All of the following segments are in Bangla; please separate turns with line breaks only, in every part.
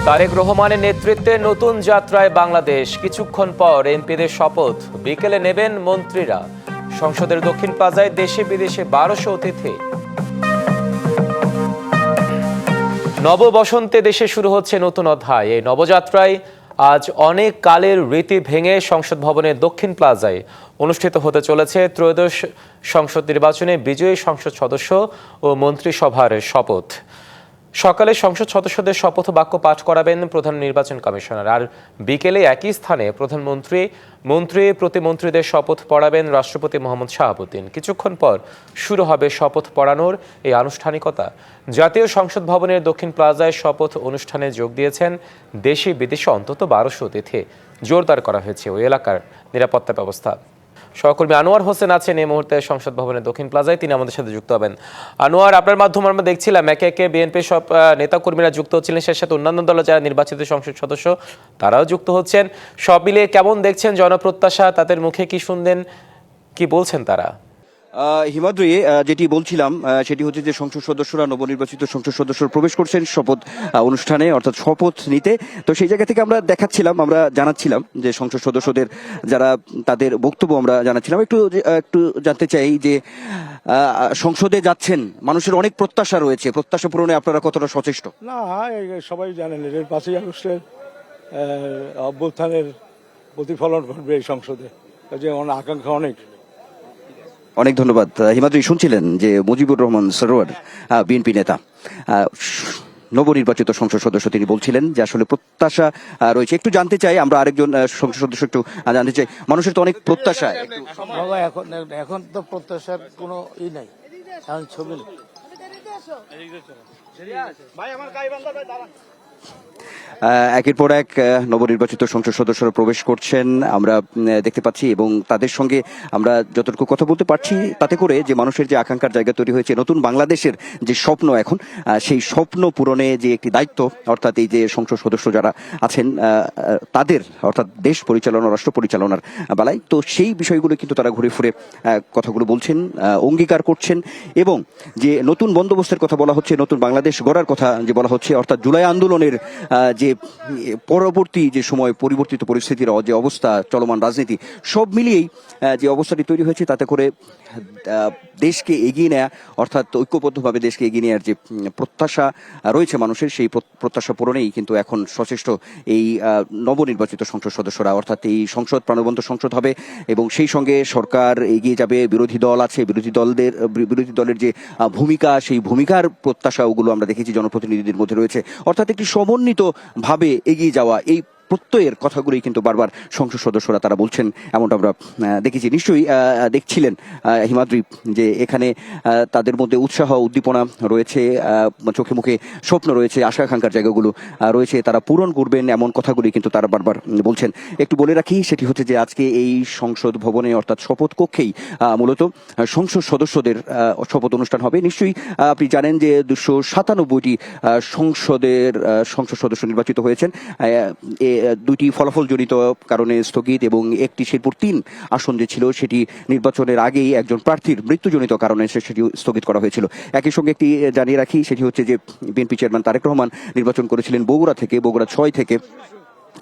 তারেক রহমানের নেতৃত্বে নতুন যাত্রায় বাংলাদেশ। কিছুক্ষণ পর এমপিদের শপথ, বিকেলে নেবেন মন্ত্রীরা। সংসদের দক্ষিণ প্লাজায় দেশে বিদেশে 1200 অতিথি। নববসন্তে দেশে শুরু হচ্ছে নতুন অধ্যায়। এই নবযাত্রায় আজ অনেক কালের রীতি ভেঙে সংসদ ভবনের দক্ষিণ প্লাজায় অনুষ্ঠিত হতে চলেছে ত্রয়োদশ সংসদ নির্বাচনে বিজয়ী সংসদ সদস্য ও মন্ত্রিসভার শপথ। সকালে সংসদ সদস্যদের শপথ বাক্য পাঠ করাবেন প্রধান নির্বাচন কমিশনার, আর বিকেলে একই স্থানে মন্ত্রী প্রতিমন্ত্রীদের শপথ পড়াবেন রাষ্ট্রপতি মোহাম্মদ শাহাবুদ্দিন। কিছুক্ষণ পর শুরু হবে শপথ পড়ানোর এই আনুষ্ঠানিকতা। জাতীয় সংসদ ভবনের দক্ষিণ প্লাজায় শপথ অনুষ্ঠানে যোগ দিয়েছেন দেশি বিদেশি অন্তত 1200 অতিথি। জোরদার করা হয়েছে ওই এলাকার নিরাপত্তা ব্যবস্থা। সহকর্মী আনোয়ার হোসেন আছেন এই মুহূর্তে সংসদ ভবনের দক্ষিণ প্লাজায়, তিনি আমাদের সাথে যুক্ত হবেন। আনোয়ার, আপনার মাধ্যমে আমরা দেখছিলাম একে একে বিএনপির সব নেতাকর্মীরা যুক্ত হচ্ছিলেন, সে সাথে অন্যান্য দলের যারা নির্বাচিত সংসদ সদস্য তারাও যুক্ত হচ্ছেন। সব মিলিয়ে কেমন দেখছেন জনপ্রত্যাশা, তাদের মুখে কি শুনলেন, কি বলছেন তারা?
হিমাদ্রি, যেটি বলছিলাম সেটি হচ্ছে যে সংসদ সদস্যরা, নবনির্বাচিত সংসদ সদস্যরা প্রবেশ করছেন শপথ অনুষ্ঠানে, অর্থাৎ শপথ নিতে। তো সেই জায়গা থেকে আমরা জানাচ্ছিলাম যে সংসদ সদস্যদের যারা তাদের বক্তব্য আমরা জানাচ্ছিলাম। একটু জানতে চাই যে সংসদে যাচ্ছেন, মানুষের অনেক প্রত্যাশা রয়েছে, প্রত্যাশা পূরণে আপনারা কতটা সচেষ্ট?
না, সবাই জানেন এর 5ই আগস্টের অভ্যুত্থানের প্রতিফলন ঘটবে এই সংসদে, কাজে আকাঙ্ক্ষা অনেক।
অনেক ধন্যবাদ। হিমাদ্রি, শুনছিলেন যে মুজিবুর রহমান সরোয়ার, বিএনপি নেতা, নবনির্বাচিত সংসদ সদস্য, তিনি বলছিলেন যে আসলে প্রত্যাশা রয়েছে। একটু জানতে চাই, আমরা আরেকজন সংসদ সদস্য একটু জানতে চাই, মানুষের তো অনেক প্রত্যাশা।
বাবা, এখন তো প্রত্যাশার কোনো নাই, এখন ছবি
একের পর এক নবনির্বাচিত সংসদ সদস্যরা প্রবেশ করছেন আমরা দেখতে পাচ্ছি, এবং তাদের সঙ্গে আমরা যতটুকু কথা বলতে পারছি তাতে করে যে মানুষের যে আকাঙ্ক্ষার জায়গা তৈরি হয়েছে, নতুন বাংলাদেশের যে স্বপ্ন, এখন সেই স্বপ্ন পূরণে যে একটি দায়িত্ব, অর্থাৎ এই যে সংসদ সদস্য যারা আছেন তাদের, অর্থাৎ দেশ পরিচালনা, রাষ্ট্র পরিচালনার বেলায়, তো সেই বিষয়গুলো কিন্তু তারা ঘুরে ফিরে কথাগুলো বলছেন, অঙ্গীকার করছেন। এবং যে নতুন বন্দোবস্তের কথা বলা হচ্ছে, নতুন বাংলাদেশ গড়ার কথা যে বলা হচ্ছে, অর্থাৎ জুলাই আন্দোলনের যে পরবর্তী যে সময় পরিবর্তিত পরিস্থিতির যে অবস্থা, চলমান রাজনীতি, সব মিলিয়েই যে অবস্থাটি তৈরি হয়েছে, তাতে করে দেশকে এগিয়ে নেয়া, অর্থাৎ ঐক্যবদ্ধভাবে দেশকে এগিয়ে নেওয়ার যে প্রত্যাশা রয়েছে মানুষের, সেই প্রত্যাশা পূরণেই কিন্তু এখন সচেষ্ট এই নবনির্বাচিত সংসদ সদস্যরা। অর্থাৎ এই সংসদ প্রাণবন্ত সংসদ হবে এবং সেই সঙ্গে সরকার এগিয়ে যাবে, বিরোধী দল আছে, বিরোধী দলের যে ভূমিকা, সেই ভূমিকার প্রত্যাশা ওগুলো আমরা দেখেছি জনপ্রতিনিধিদের মধ্যে রয়েছে। অর্থাৎ একটি সমন্বিত ভাবে এগিয়ে যাওয়া, এই প্রত্যয়ের কথাগুলোই কিন্তু বারবার সংসদ সদস্যরা তারা বলছেন, এমনটা আমরা দেখেছি। নিশ্চয়ই দেখছিলেন হিমাদ্রি যে এখানে তাদের মধ্যে উৎসাহ, উদ্দীপনা রয়েছে, চোখে মুখে স্বপ্ন রয়েছে, আশা আকাঙ্ক্ষার জায়গাগুলো রয়েছে, তারা পূরণ করবেন, এমন কথাগুলি কিন্তু তারা বারবার বলছেন। একটু বলে রাখি, সেটি হচ্ছে যে আজকে এই সংসদ ভবনে, অর্থাৎ শপথ কক্ষেই মূলত সংসদ সদস্যদের শপথ অনুষ্ঠান হবে। নিশ্চয়ই আপনি জানেন যে 297টি সংসদ সদস্য নির্বাচিত হয়েছেন। 2টি ফলাফলজনিত কারণে স্থগিত, এবং একটি শেরপুর 3 আসন যে ছিল সেটি নির্বাচনের আগেই একজন প্রার্থীর মৃত্যুজনিত কারণে সেটি স্থগিত করা হয়েছিল। একই সঙ্গে একটি জানিয়ে রাখি, সেটি হচ্ছে যে বিএনপি চেয়ারম্যান তারেক রহমান নির্বাচন করেছিলেন বগুড়া 6 থেকে।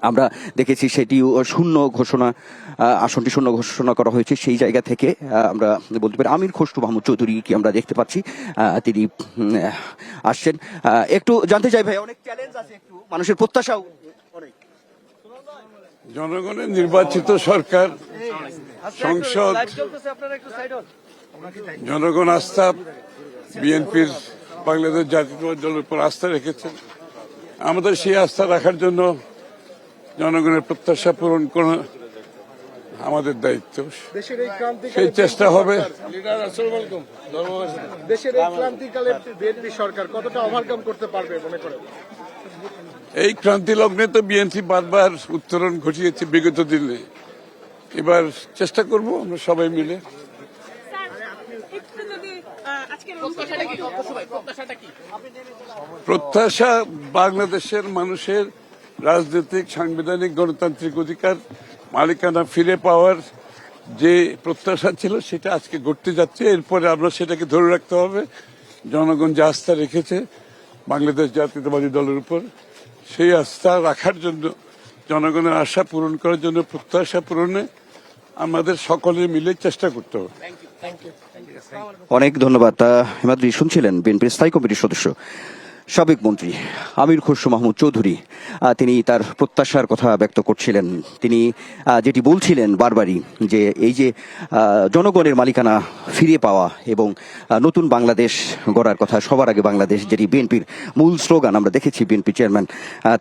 আমরা দেখেছি সেটিও আসনটি শূন্য ঘোষণা করা হয়েছে। সেই জায়গা থেকে আমরা বলতে পারি আমির খসরু মাহমুদ চৌধুরী কি আমরা দেখতে পাচ্ছি, তিনি আসছেন। একটু জানতে চাই ভাই, অনেক চ্যালেঞ্জ আছে, একটু মানুষের প্রত্যাশাও অনেক।
জনগণের নির্বাচিত সরকার, সংসদ, জনগণ আস্থা, বিএনপির বাংলাদেশ জাতীয়তাবাদী দলের উপর আস্থা রেখেছেন। আমাদের সেই আস্থা রাখার জন্য জনগণের প্রত্যাশা পূরণ করা আমাদের দায়িত্ব, সেই চেষ্টা হবে।
দেশের এই ক্রান্তিকালে বিএনপি সরকার কতটা ওভারকাম করতে পারবে মনে করেন?
এই ক্রান্তি লগ্নে তো বিএনপি বারবার উত্তরণ ঘটিয়েছে বিগত দিনে, এবার চেষ্টা করব আমরা সবাই মিলে। প্রত্যাশা বাংলাদেশের মানুষের রাজনৈতিক, সাংবিধানিক, গণতান্ত্রিক অধিকার মালিকানা ফিরে পাওয়ার যে প্রত্যাশা ছিল সেটা আজকে ঘটতে যাচ্ছে। এরপরে আমরা সেটাকে ধরে রাখতে হবে। জনগণ যে আস্থা রেখেছে বাংলাদেশ জাতীয়তাবাদী দলের উপর, সেই আস্থা রাখার জন্য, জনগণের আশা পূরণ করার জন্য, প্রত্যাশা পূরণে আমাদের সকলে মিলে চেষ্টা করতে হবে।
অনেক ধন্যবাদ। হিমাদ্রি শুনছিলেন বিএনপির স্থায়ী কমিটির সদস্য সাবেক মন্ত্রী আমির খসরু মাহমুদ চৌধুরী। তিনি তার প্রত্যাশার কথা ব্যক্ত করছিলেন। তিনি যেটি বলছিলেন বারবারই যে এই যে জনগণের মালিকানা ফিরে পাওয়া এবং নতুন বাংলাদেশ গড়ার কথা, সবার আগে বাংলাদেশ, যেটি বিএনপির মূল স্লোগান। আমরা দেখেছি বিএনপি চেয়ারম্যান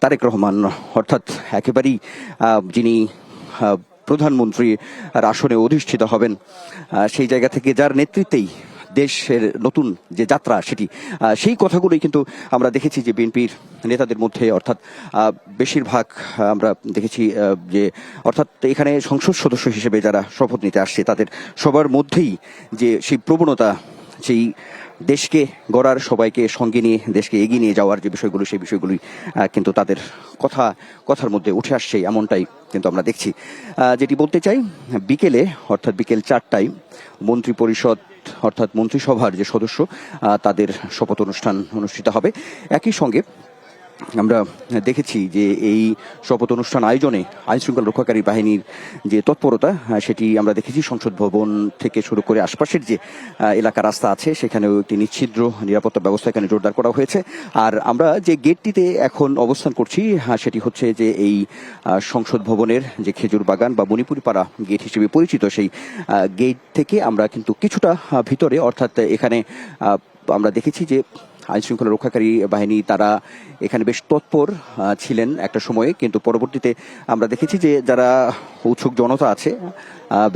তারেক রহমান অর্থাৎ একেবারেই যিনি প্রধানমন্ত্রী আসনে অধিষ্ঠিত হবেন, সেই জায়গা থেকে যার নেতৃত্বেই দেশের নতুন যে যাত্রা সেটি, সেই কথাগুলোই কিন্তু আমরা দেখেছি যে বিএনপির নেতাদের মধ্যে, অর্থাৎ বেশিরভাগ আমরা দেখেছি যে অর্থাৎ এখানে সংসদ সদস্য হিসেবে যারা শপথ নিতে আসছে তাদের সবার মধ্যেই যে সেই প্রবণতা, সেই দেশকে গড়ার, সবাইকে সঙ্গে নিয়ে দেশকে এগিয়ে নিয়ে যাওয়ার যে বিষয়গুলো, সেই বিষয়গুলি কিন্তু তাদের কথার মধ্যে উঠে আসছে, এমনটাই কিন্তু আমরা দেখছি। যেটি বলতে চাই, বিকেলে অর্থাৎ বিকেল 4টায় মন্ত্রী পরিষদ অর্থাৎ মন্ত্রিসভার যে সদস্য তাদের শপথ অনুষ্ঠান অনুষ্ঠিত হবে। একই সঙ্গে আমরা দেখেছি যে এই শপথ অনুষ্ঠান আয়োজনে আইনশৃঙ্খলা রক্ষাকারী বাহিনীর যে তৎপরতা, সেটি আমরা দেখেছি সংসদ ভবন থেকে শুরু করে আশপাশের যে এলাকা রাস্তা আছে সেখানেও একটি নিচ্ছিদ্র নিরাপত্তা ব্যবস্থা এখানে জোরদার করা হয়েছে। আর আমরা যে গেটটিতে এখন অবস্থান করছি সেটি হচ্ছে যে এই সংসদ ভবনের যে খেজুর বাগান বা মণিপুরি পাড়া গেট হিসেবে পরিচিত, সেই গেট থেকে আমরা কিন্তু কিছুটা ভিতরে, অর্থাৎ এখানে আমরা দেখেছি যে আইনশৃঙ্খলা রক্ষাকারী বাহিনী তারা এখানে বেশ তৎপর ছিলেন একটা সময়ে, কিন্তু পরবর্তীতে আমরা দেখেছি যে যারা উৎসুক জনতা আছে,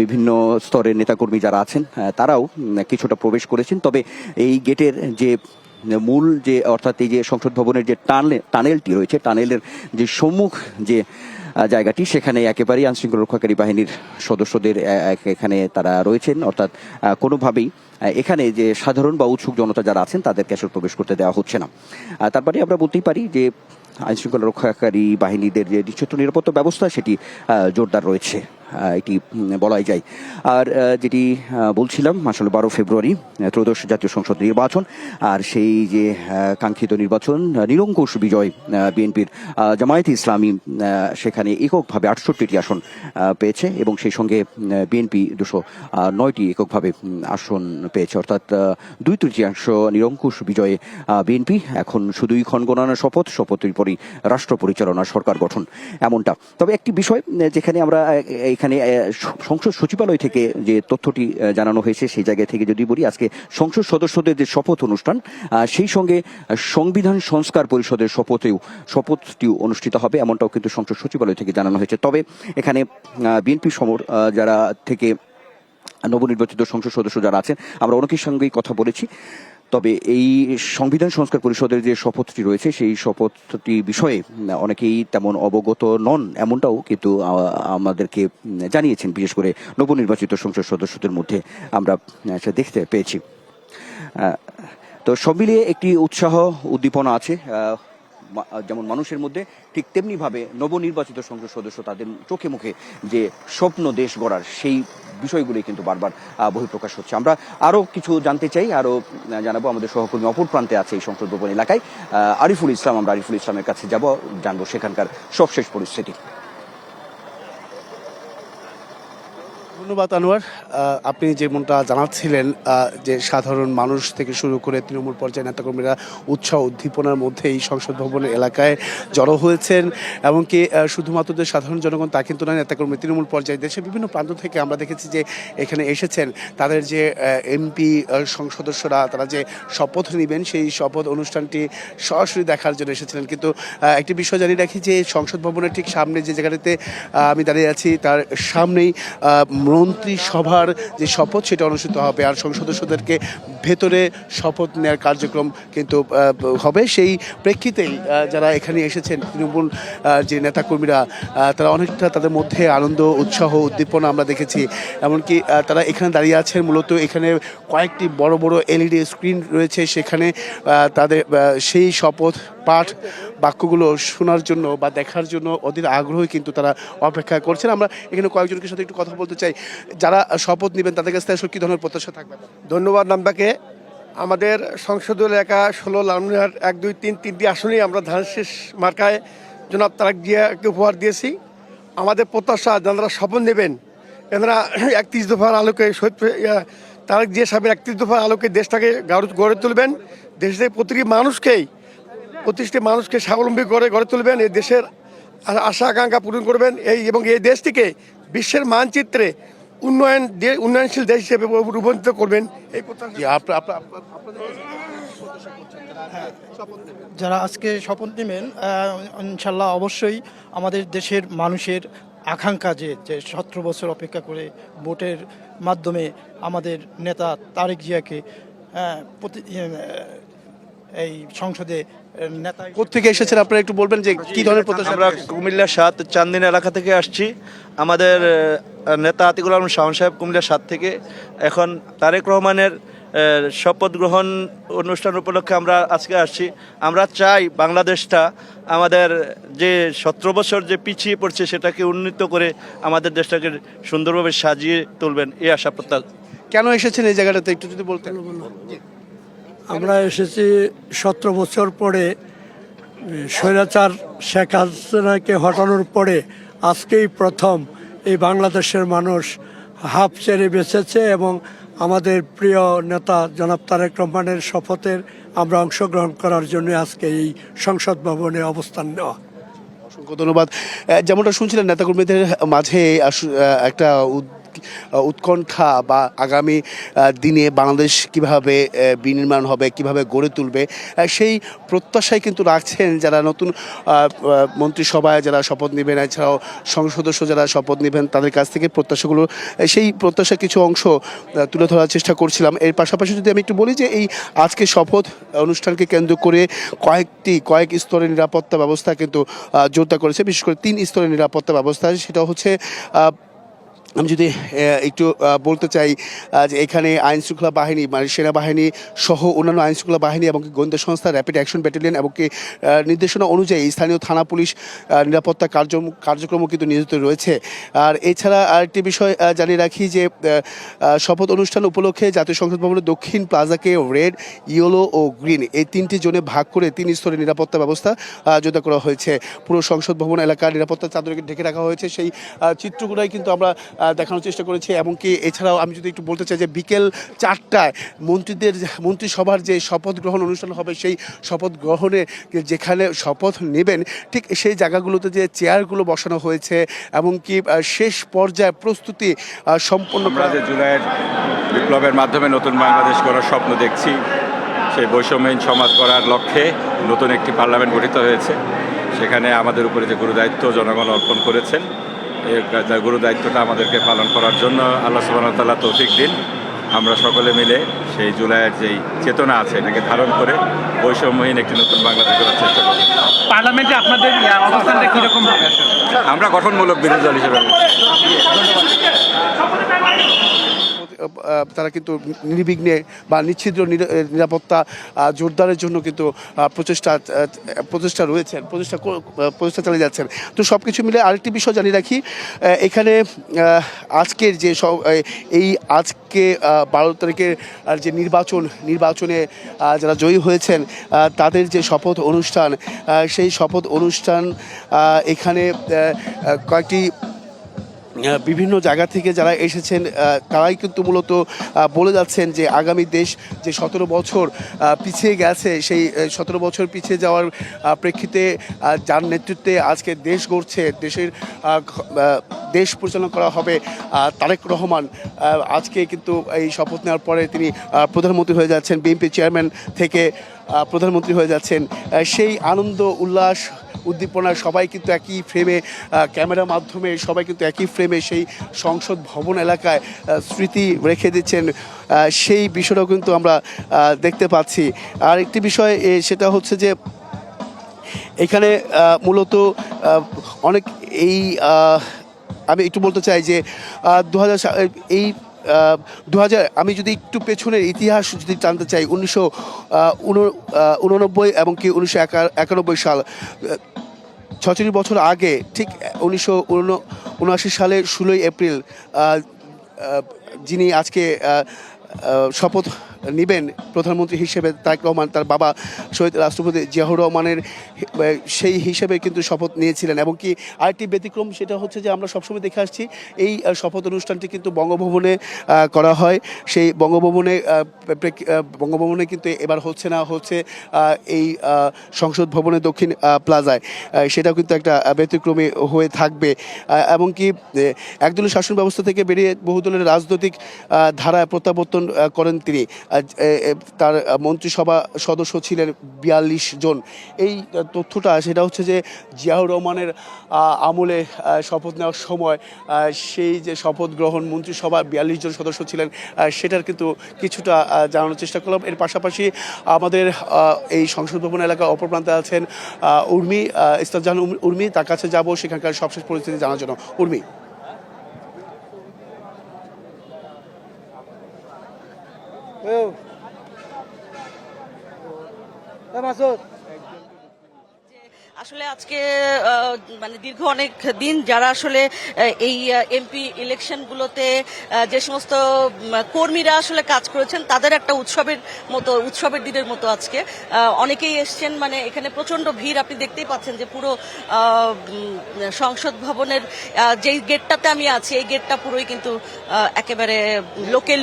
বিভিন্ন স্তরের নেতাকর্মী যারা আছেন, তারাও কিছুটা প্রবেশ করেছেন। তবে এই গেটের যে মূল যে অর্থাৎ এই যে সংসদ ভবনের যে টানেলটি রয়েছে, টানেলের যে সম্মুখ যে জায়গাটি, সেখানে একেবারেই আইনশৃঙ্খলা রক্ষাকারী বাহিনীর সদস্যদের এখানে তারা রয়েছেন, অর্থাৎ কোনোভাবেই এখানে যে সাধারণ বা উৎসুক জনতা যারা আছেন তাদেরকে আসলে প্রবেশ করতে দেওয়া হচ্ছে না। তারপরে আমরা বলতেই পারি যে আইনশৃঙ্খলা রক্ষাকারী বাহিনীদের যে নিশ্চিত নিরাপত্তা ব্যবস্থা সেটি জোরদার রয়েছে, এটি বলাই যায়। আর যেটি বলছিলাম, আসলে 12 ফেব্রুয়ারি ত্রয়োদশ জাতীয় সংসদ নির্বাচন, আর সেই যে কাঙ্ক্ষিত নির্বাচন, নিরঙ্কুশ বিজয় বিএনপির। জামায়াতে ইসলামী সেখানে এককভাবে 68টি আসন পেয়েছে এবং সেই সঙ্গে বিএনপি 209টি এককভাবে আসন পেয়েছে, অর্থাৎ 2/3 নিরঙ্কুশ বিজয়ে বিএনপি। এখন শুধুই ক্ষণগণনার শপথের পরই রাষ্ট্র পরিচালনা, সরকার গঠন, এমনটা। তবে একটি বিষয় যেখানে আমরা এখানে সংসদ সচিবালয় থেকে যে তথ্যটি জানানো হয়েছে, সেই জায়গা থেকে যদি বলি, আজকে সংসদ সদস্যদের যে শপথ অনুষ্ঠান, সেই সঙ্গে সংবিধান সংস্কার পরিষদের শপথটিও অনুষ্ঠিত হবে, এমনটাও কিন্তু সংসদ সচিবালয় থেকে জানানো হয়েছে। তবে এখানে বিএনপি যারা থেকে নবনির্বাচিত সংসদ সদস্য যারা আছেন, আমরা অনেকের সঙ্গেই কথা বলেছি। তবে এই সংবিধান সংস্কার পরিষদের যে শপথটি রয়েছে, সেই শপথটি বিষয়ে অনেকেই তেমন অবগত নন, এমনটাও কিন্তু আমাদেরকে জানিয়েছেন, বিশেষ করে নবনির্বাচিত সংসদ সদস্যদের মধ্যে আমরা দেখতে পেয়েছি। তো সব মিলিয়ে একটি উৎসাহ উদ্দীপনা আছে যেমন মানুষের মধ্যে, ঠিক তেমনিভাবে নবনির্বাচিত সংসদ সদস্য তাদের চোখে মুখে যে স্বপ্ন দেশ গড়ার, সেই বিষয়গুলি কিন্তু বারবার বহিঃপ্রকাশ হচ্ছে। আমরা আরও কিছু জানতে চাই, আরও জানাবো। আমাদের সহকর্মী অপর প্রান্তে আছে এই সংসদ ভবন এলাকায় আরিফুল ইসলাম। আমরা আরিফুল ইসলামের কাছে যাব, জানবো সেখানকার সবশেষ পরিস্থিতি।
ধন্যবাদ আনোয়ার। আপনি যেমনটা জানাচ্ছিলেন যে সাধারণ মানুষ থেকে শুরু করে তৃণমূল পর্যায়ের নেতাকর্মীরা উৎসাহ উদ্দীপনার মধ্যে এই সংসদ ভবনের এলাকায় জড়ো হয়েছেন, এমনকি শুধুমাত্র যে সাধারণ জনগণ তা কিন্তু নয়, নেতাকর্মী তৃণমূল পর্যায়ে দেশের বিভিন্ন প্রান্ত থেকে আমরা দেখেছি যে এখানে এসেছেন। তাদের যে এমপি সদস্যরা তারা যে শপথ নেবেন, সেই শপথ অনুষ্ঠানটি সরাসরি দেখার জন্য এসেছিলেন। কিন্তু একটি বিষয় জানিয়ে রাখি যে সংসদ ভবনের ঠিক সামনে যে জায়গাটিতে আমি দাঁড়িয়ে আছি, তার সামনেই মন্ত্রিসভার যে শপথ সেটা অনুষ্ঠিত হবে, আর সংসদ সদস্যদেরকে ভেতরে শপথ নেওয়ার কার্যক্রম কিন্তু হবে। সেই প্রেক্ষিতেই যারা এখানে এসেছেন তৃণমূল যে নেতাকর্মীরা, তারা অনেকটা তাদের মধ্যে আনন্দ, উৎসাহ, উদ্দীপনা আমরা দেখেছি। এমনকি তারা এখানে দাঁড়িয়ে আছেন, মূলত এখানে কয়েকটি বড় বড় এলইডি স্ক্রিন রয়েছে, সেখানে তাদের সেই শপথ পাঠ বাক্যগুলো শোনার জন্য বা দেখার জন্য অধীর আগ্রহী কিন্তু তারা অপেক্ষা করছেন। আমরা এখানে কয়েকজনের সাথে একটু কথা বলতে চাই, যারা শপথ নেবেন তাদের কাছ থেকে আসলে কী ধরনের প্রত্যাশা থাকবে?
ধন্যবাদ আপনাকে। আমাদের সংসদীয় এলাকা 16 লালমনিরহাট 1, 2, 3 তিনটি আসনেই আমরা ধানের মার্কায় জনাব তারেক জিয়াকে উপহার দিয়েছি। আমাদের প্রত্যাশা যারা শপথ নেবেন এনারা 31 দফার আলোকে তারেক জিয়া সাহেবের 31 দফার আলোকে দেশটাকে গড়ে তুলবেন। দেশের প্রতিটি মানুষকে স্বাবলম্বী করে গড়ে তুলবেন। এই দেশের আশা আকাঙ্ক্ষা পূরণ করবেন এবং এই দেশটিকে বিশ্বের মানচিত্রে উন্নয়নশীল দেশ হিসেবে রূপান্তরিত করবেন এই প্রত্যাশা।
যারা আজকে শপথ নেবেন ইনশাল্লাহ অবশ্যই আমাদের দেশের মানুষের আকাঙ্ক্ষা যে 17 বছর অপেক্ষা করে ভোটের মাধ্যমে আমাদের নেতা তারেক জিয়াকে এই সংসদে নেতা
কোত্থেকে এসেছেন আপনারা একটু বলবেন যে কি ধরনের প্রত্যাশা?
আমরা কুমিল্লা 7 চান্দিন এলাকা থেকে আসছি। আমাদের নেতা আতিকুল আলম শাওন সাহেব কুমিল্লা 7 থেকে। এখন তারেক রহমানের শপথ গ্রহণ অনুষ্ঠান উপলক্ষে আমরা আজকে আসছি। আমরা চাই বাংলাদেশটা আমাদের যে 17 বছর যে পিছিয়ে পড়ছে সেটাকে উন্নীত করে আমাদের দেশটাকে সুন্দরভাবে সাজিয়ে তুলবেন এই আশা প্রত্যাশা।
কেন এসেছেন এই জায়গাটাতে একটু যদি বলতেন।
আমরা এসেছি 17 বছর পরে স্বৈরাচার শেখ হাসিনাকে হটানোর পরে আজকেই প্রথম এই বাংলাদেশের মানুষ হাফ ছেড়ে বেঁচেছে এবং আমাদের প্রিয় নেতা জনাব তারেক রহমানের শপথের আমরা অংশগ্রহণ করার জন্য আজকে এই সংসদ ভবনে অবস্থান নেওয়া।
অসংখ্য ধন্যবাদ। যেমনটা শুনছিলেন নেতাকর্মীদের মাঝে একটা উৎকণ্ঠা বা আগামী দিনে বাংলাদেশ কিভাবে বিনির্মাণ হবে, কিভাবে গড়ে তুলবে সেই প্রত্যাশাই কিন্তু রাখছেন যারা নতুন মন্ত্রিসভায় যারা শপথ নেবেন, এছাড়াও সংসদ সদস্য যারা শপথ নেবেন তাদের কাছ থেকে প্রত্যাশাগুলো সেই প্রত্যাশার কিছু অংশ তুলে ধরার চেষ্টা করছিলাম। এর পাশাপাশি যদি আমি একটু বলি যে এই আজকে শপথ অনুষ্ঠানকে কেন্দ্র করে কয়েক স্তরের নিরাপত্তা ব্যবস্থা কিন্তু জোরদার করেছে, বিশেষ করে 3 স্তরের নিরাপত্তা ব্যবস্থা। সেটা হচ্ছে আমি যদি একটু বলতে চাই যে এখানে আইনশৃঙ্খলা বাহিনী মানে সেনাবাহিনী সহ অন্যান্য আইনশৃঙ্খলা বাহিনী এবং গোয়েন্দা সংস্থা র্যাপিড অ্যাকশন ব্যাটালিয়ন এবং নির্দেশনা অনুযায়ী স্থানীয় থানা পুলিশ নিরাপত্তা কার্যক্রমও কিন্তু নিয়োজিত রয়েছে। আর এছাড়া আরেকটি বিষয় জানিয়ে রাখি যে শপথ অনুষ্ঠান উপলক্ষে জাতীয় সংসদ ভবনের দক্ষিণ প্লাজাকে রেড, ইয়েলো ও গ্রিন এই 3টি জোনে ভাগ করে 3 স্তরের নিরাপত্তা ব্যবস্থা জোরদার করা হয়েছে। পুরো সংসদ ভবন এলাকার নিরাপত্তা চাদরকে ঢেকে রাখা হয়েছে। সেই চিত্রগুলোই কিন্তু আমরা দেখানোর চেষ্টা করেছি। এমনকি এছাড়াও আমি যদি একটু বলতে চাই যে বিকেল 4টায় মন্ত্রিসভার যে শপথ গ্রহণ অনুষ্ঠান হবে সেই শপথ গ্রহণে যেখানে শপথ নেবেন ঠিক সেই জায়গাগুলোতে যে চেয়ারগুলো বসানো হয়েছে এমনকি শেষ পর্যায়ে প্রস্তুতি সম্পন্ন
আমরা যে জুলাইয়ের বিপ্লবের মাধ্যমে নতুন বাংলাদেশ গড়ার স্বপ্ন দেখছি, সেই বৈষম্যহীন সমাজ গড়ার লক্ষ্যে নতুন একটি পার্লামেন্ট গঠিত হয়েছে। সেখানে আমাদের উপরে যে গুরুদায়িত্ব জনগণ অর্পণ করেছেন এই গুরু দায়িত্বটা আমাদেরকে পালন করার জন্য আল্লাহ সুবহানাহু ওয়া তাআলা তৌফিক দিন। আমরা সকলে মিলে সেই জুলাইয়ের যেই চেতনা আছে এটাকে ধারণ করে বৈষম্যহীন একটি নতুন বাংলাদেশ গড়ার চেষ্টা করি।
পার্লামেন্টে আপনাদের অবস্থানটা কিরকম হবে?
আমরা গঠনমূলক বিরোধী দল হিসেবে
তারা কিন্তু নির্বিঘ্নে বা নিচ্ছিদ্র নিরাপত্তা জোরদারের জন্য কিন্তু প্রচেষ্টা রয়েছেন, প্রচেষ্টা চালিয়ে যাচ্ছেন। তো সব কিছু মিলে আরেকটি বিষয় জানিয়ে রাখি, এখানে আজকের যে আজকে 12 তারিখের যে নির্বাচনে যারা জয়ী হয়েছেন তাদের যে শপথ অনুষ্ঠান সেই শপথ অনুষ্ঠান এখানে কয়েকটি বিভিন্ন জায়গা থেকে যারা এসেছেন তারাই কিন্তু মূলত বলে যাচ্ছেন যে আগামী দেশ যে 17 বছর পিছিয়ে গেছে সেই 17 বছর পিছিয়ে যাওয়ার প্রেক্ষিতে যার নেতৃত্বে আজকে দেশ গড়ছে, দেশ পরিচালনা করা হবে তারেক রহমান আজকে কিন্তু এই শপথ নেওয়ার পরে তিনি প্রধানমন্ত্রী হয়ে যাচ্ছেন, বিএনপি চেয়ারম্যান থেকে প্রধানমন্ত্রী হয়ে যাচ্ছেন। সেই আনন্দ উল্লাস উদ্দীপনা সবাই কিন্তু একই ফ্রেমে ক্যামেরার মাধ্যমে সবাই কিন্তু একই ফ্রেমে সেই সংসদ ভবন এলাকায় স্মৃতি রেখে দিচ্ছেন, সেই বিষয়টাও কিন্তু আমরা দেখতে পাচ্ছি। আর একটি বিষয় সেটা হচ্ছে যে এখানে মূলত অনেক আমি একটু বলতে চাই যে 2000 আমি যদি একটু পেছনের ইতিহাস যদি জানতে চাই 1989 এবং কি 1991 সাল 46 বছর আগে ঠিক 1979 সালের 16 এপ্রিল যিনি আজকে শপথ নেবেন প্রধানমন্ত্রী হিসেবে তারেক রহমান তার বাবা শহীদ রাষ্ট্রপতি জিয়াউর রহমানের সেই হিসেবে কিন্তু শপথ নিয়েছিলেন। এবং কি আরেকটি ব্যতিক্রম সেটা হচ্ছে যে আমরা সবসময় দেখে আসছি এই শপথ অনুষ্ঠানটি কিন্তু বঙ্গভবনে করা হয়। সেই বঙ্গভবনে কিন্তু এবার হচ্ছে না, হচ্ছে এই সংসদ ভবনের দক্ষিণ প্লাজায়। সেটাও কিন্তু একটা ব্যতিক্রমী হয়ে থাকবে। এবং কি একদলীয় শাসন ব্যবস্থা থেকে বেরিয়ে বহুদলের রাজনৈতিক ধারায় প্রত্যাবর্তন করেন তিনি। তার মন্ত্রিসভা সদস্য ছিলেন ৪২ জন। এই তথ্যটা সেটা হচ্ছে যে জিয়াউর রহমানের আমলে শপথ নেওয়ার সময় সেই যে শপথ গ্রহণ মন্ত্রিসভার ৪২ জন সদস্য ছিলেন সেটার কিন্তু কিছুটা জানানোর চেষ্টা করলাম। এর পাশাপাশি আমাদের এই সংসদ ভবন এলাকার অপর প্রান্তে আছেন উর্মি, ইস্তাজান উর্মি, তার কাছে যাব সেখানকার সবশেষ পরিস্থিতি জানার জন্য। উর্মি।
আসলে আজকে মানে দীর্ঘ অনেক দিন যারা আসলে এই এমপি ইলেকশনগুলোতে যে সমস্ত কর্মীরা আসলে কাজ করেছেন তাদের একটা উৎসবের দিনের মতো আজকে অনেকেই এসছেন। মানে এখানে প্রচন্ড ভিড়, আপনি দেখতেই পাচ্ছেন যে পুরো সংসদ ভবনের যেই গেটটাতে আমি আছি এই গেটটা পুরোই কিন্তু একেবারে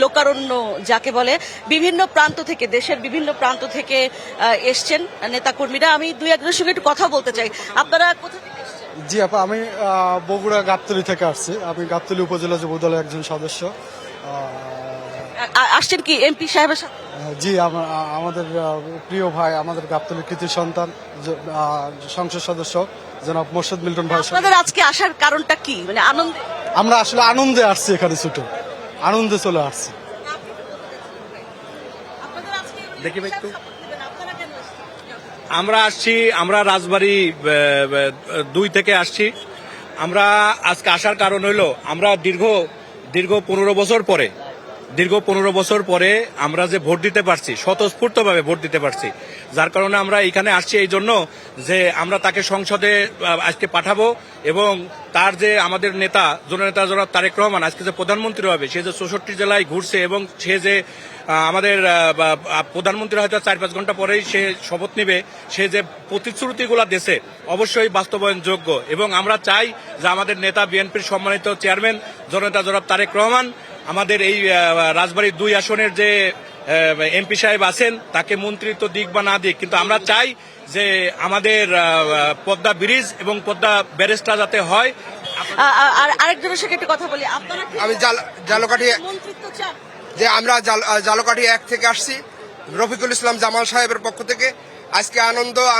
লোকারণ্য যাকে বলে। বিভিন্ন প্রান্ত থেকে, দেশের বিভিন্ন প্রান্ত থেকে এসছেন নেতাকর্মীরা। আমি দুই একজনের সঙ্গে একটু কথা বলতে চাই। আপনারা কোথা থেকে এসেছেন?
জি আপা, আমি বগুড়া গাবতলী থেকে আসছি। আমি গাবতলী উপজেলা যুব দলের একজন সদস্য।
আসছেন কি এমপি সাহেবের সাথে?
জি, আমাদের প্রিয় ভাই, আমাদের গাবতলীর কৃতি সন্তান সংসদ সদস্য জনাব মোর্শেদ মিল্টন ভাই।
আপনাদের আজকে আসার কারণটা কি? মানে আনন্দ?
আমরা আসলে আনন্দে আসছি, এখানে ছুটে আনন্দে চলে আসছি।
দেখি ভাই একটু। আমরা রাজবাড়ী 2 থেকে আসছি। আমরা আজকে আসার কারণ হইলো আমরা দীর্ঘ 15 বছর পরে আমরা যে ভোট দিতে পারছি, স্বতঃস্ফূর্তভাবে ভোট দিতে পারছি, যার কারণে আমরা এখানে আসছি এই জন্য যে আমরা তাকে সংসদে আজকে পাঠাবো এবং তার যে আমাদের নেতা জননেতা জনাব তারেক রহমান আজকে যে প্রধানমন্ত্রী হবে, সে যে 64 জেলায় ঘুরছে এবং সে যে আমাদের প্রধানমন্ত্রী হয়তো 4-5 ঘন্টা পরেই সে শপথ নেবে, সে যে প্রতিশ্রুতিগুলো দেশে অবশ্যই বাস্তবায়ন যোগ্য। এবং আমরা চাই যে আমাদের নেতা বিএনপির সম্মানিত চেয়ারম্যান জননেতা জনাব তারেক রহমান আমাদের এই রাজবাড়ী 2 আসনের যে এমপি সাহেব আছেন তাকে মন্ত্রিত্ব দিক বা না দিক, কিন্তু আমরা চাই যে আমাদের পদ্মা ব্রিজ এবং পদ্মা ব্যারেজটা যাতে হয়।
আর আরেকজনের সাথে একটু কথা বলি। আপনারা
আমি জালকাঠি
মন্ত্রিত্ব চান?
যে আমরা জালকাঠি 1 থেকে আসছি, রফিকুল ইসলাম জামাল সাহেবের পক্ষ থেকে। আজকে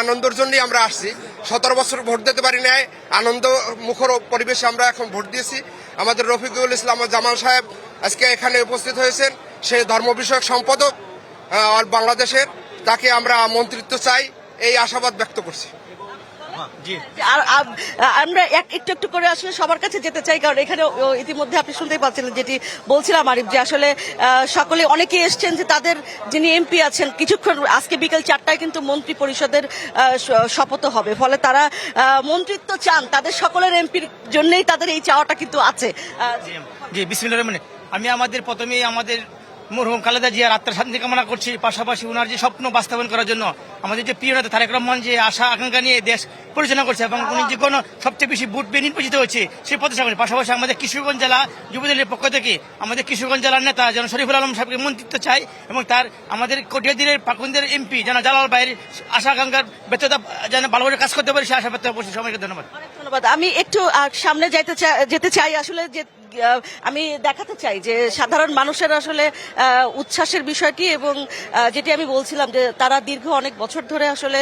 আনন্দের জন্যই আমরা আসছি। 17 বছর ভোট দিতে পারি নাই, আনন্দ মুখর পরিবেশে আমরা এখন ভোট দিয়েছি। আমাদের রফিকুল ইসলাম জামাল সাহেব আজকে এখানে উপস্থিত হয়েছেন। সে ধর্ম বিষয়ক সম্পাদক বাংলাদেশের, তাকে আমরা মন্ত্রিত্ব চাই, এই আশাবাদ ব্যক্ত করছি।
আমরা একটু করে আসলে সবার কাছে যেতে চাই, কারণ এখানে ইতিমধ্যে আপনি শুনতেই পাচ্ছিলেন যেটি বলছিলাম আরিফ, যে আসলে সকলে অনেকে এসছেন যে তাদের যিনি এমপি আছেন কিছুক্ষণ আজকে বিকেল 4টায় কিন্তু মন্ত্রী পরিষদের শপথ হবে, ফলে তারা মন্ত্রিত্ব চান। তাদের সকলের এমপির জন্যই তাদের এই চাওয়াটা কিন্তু আছে।
জি বিসমিল্লাহির রহমানির রহিম। আমি প্রথমেই আমাদের মরহুম খালেদা জিয়ার আত্মার শান্তি কামনা করছি, পাশাপাশি ওনার যে স্বপ্ন বাস্তবায়ন করার জন্য আমাদের যে প্রিয় নেতা তারেক রহমান যে আশা আকাঙ্ক্ষা নিয়ে দেশ পরিচালনা করছে এবং উনি যে কোনো সবচেয়ে বেশি ভোট পেয়ে নির্বাচিত হয়েছে সেই প্রতিষ্ঠা করি। পাশাপাশি আমাদের কিশোরগঞ্জ জেলা যুবদলের পক্ষ থেকে আমাদের কিশোরগঞ্জ জেলার নেতা যেন শরীফুল আলম সাহেবকে মন্ত্রিত্ব চাই এবং তার আমাদের কটিয়াদিরের পাকুন্দের এমপি যেন জালাল ভাইয়ের আশা আকাঙ্ক্ষার ব্যর্থতা যেন ভালোভাবে কাজ করতে পারে, সে আশা ব্যক্ত করছি। সবাইকে ধন্যবাদ।
ধন্যবাদ। আমি একটু সামনে যেতে চাই আসলে যে আমি দেখাতে চাই যে সাধারণ মানুষের আসলে উচ্ছ্বাসের বিষয়টি এবং যেটি আমি বলছিলাম যে তারা দীর্ঘ অনেক বছর ধরে আসলে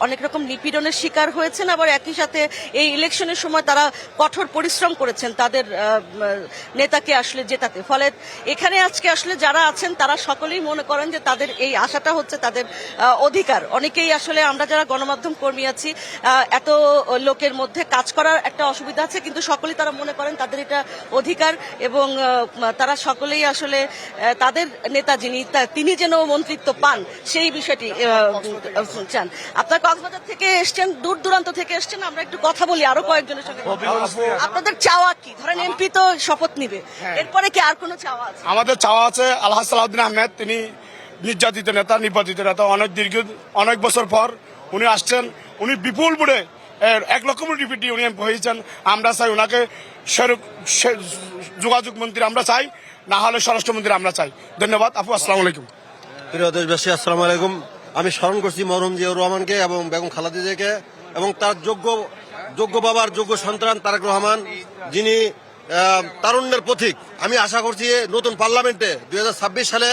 অনেক রকম নিপীড়নের শিকার হয়েছেন, আবার একই সাথে এই ইলেকশনের সময় তারা কঠোর পরিশ্রম করেছেন তাদের নেতাকে আসলে জেতাতে। ফলে এখানে আজকে আসলে যারা আছেন তারা সকলেই মনে করেন যে তাদের এই আশাটা হচ্ছে তাদের অধিকার। অনেকেই আসলে আমরা যারা গণমাধ্যম কর্মী আছি এত লোকের মধ্যে কাজ করার একটা অসুবিধা আছে, কিন্তু সকলেই তারা মনে করেন তাদের এটা অধিকার এবং তারা সকলেই আসলে তাদের নেতা যিনি তিনি যেন মন্ত্রিত্ব পান সেই বিষয়টি চান। আপনাকে কক্সবাজার থেকে এসেছেন, দূর দূরান্ত থেকে এসেছেন, আমরা একটু কথা বলি আরো কয়েকজনের সঙ্গে। আপনাদের চাওয়া কি? ধরেন এমপি তো শপথ নিবে, এরপরে কি আর কোনো চাওয়া আছে?
আমাদের চাওয়া আছে আলহাজ সালাউদ্দিন আহমেদ, তিনি নির্যাতিত নেতা, নির্বাচিত নেতা, অনেক বছর পর উনি আসছেন, উনি বিপুল বুড়ে 1 লক্ষ ডিপিটি উনি এমপি হয়েছেন। আমরা চাই ওনাকে যোগাযোগ মন্ত্রী আমরা চাই, না হলে স্বরাষ্ট্রমন্ত্রী আমরা চাই। ধন্যবাদ আপু, আসসালামু আলাইকুম।
প্রিয় দেশবাসী, আসসালামু আলাইকুম। আমি স্মরণ করছি মরহুম জিয়াউর রহমানকে এবং বেগম খালেদা জিয়াকে এবং তার যোগ্য বাবার যোগ্য সন্তান তারেক রহমান, যিনি তারুণ্যের পথিক। আমি আশা করছি নতুন পার্লামেন্টে 2026 সালে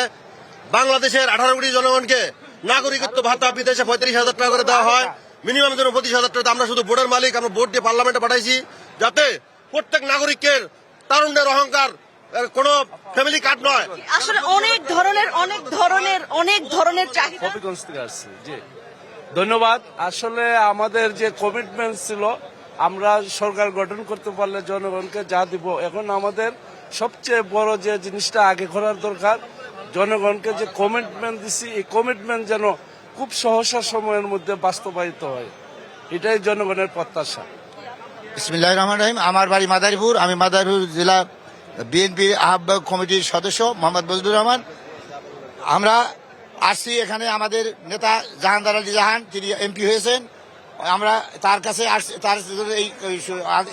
বাংলাদেশের 18 কোটি জনগণকে নাগরিকত্ব ভাতা বিদেশে 35,000 টাকা করে দেওয়া হয়, মিনিমাম যেন 25,000 টাকা। আমরা শুধু ভোটের মালিক, আমরা ভোট দিয়ে পার্লামেন্টে পাঠাইছি যাতে প্রত্যেক নাগরিকের তারুণ্যের অহংকার কোনো ফ্যামিলি কার্ড নয়।
আসলে অনেক ধরনের চাহিদা।
ধন্যবাদ। আসলে আমাদের যে কমিটমেন্ট ছিল, আমরা সরকার গঠন করতে পারলে জনগণকে যা দিব, এখন আমাদের সবচেয়ে বড় যে জিনিসটা আগে করার দরকার, জনগণকে যে কমিটমেন্ট দিছি, এই কমিটমেন্ট যেন খুব সহসা সময়ের মধ্যে বাস্তবায়িত হয়, এটাই জনগণের প্রত্যাশা।
বিসমিল্লাহির রহমানির রহিম। আমার বাড়ি মাদারীপুর, আমি মাদারীপুর জেলা বিএনপির আহ্বায়ক কমিটির সদস্য মোহাম্মদ বজলুর রহমান। আমরা আসছি এখানে, আমাদের নেতা জাহানদার আলী জাহান, তিনি এমপি হয়েছেন। আমরা তার কাছে আসছি, তার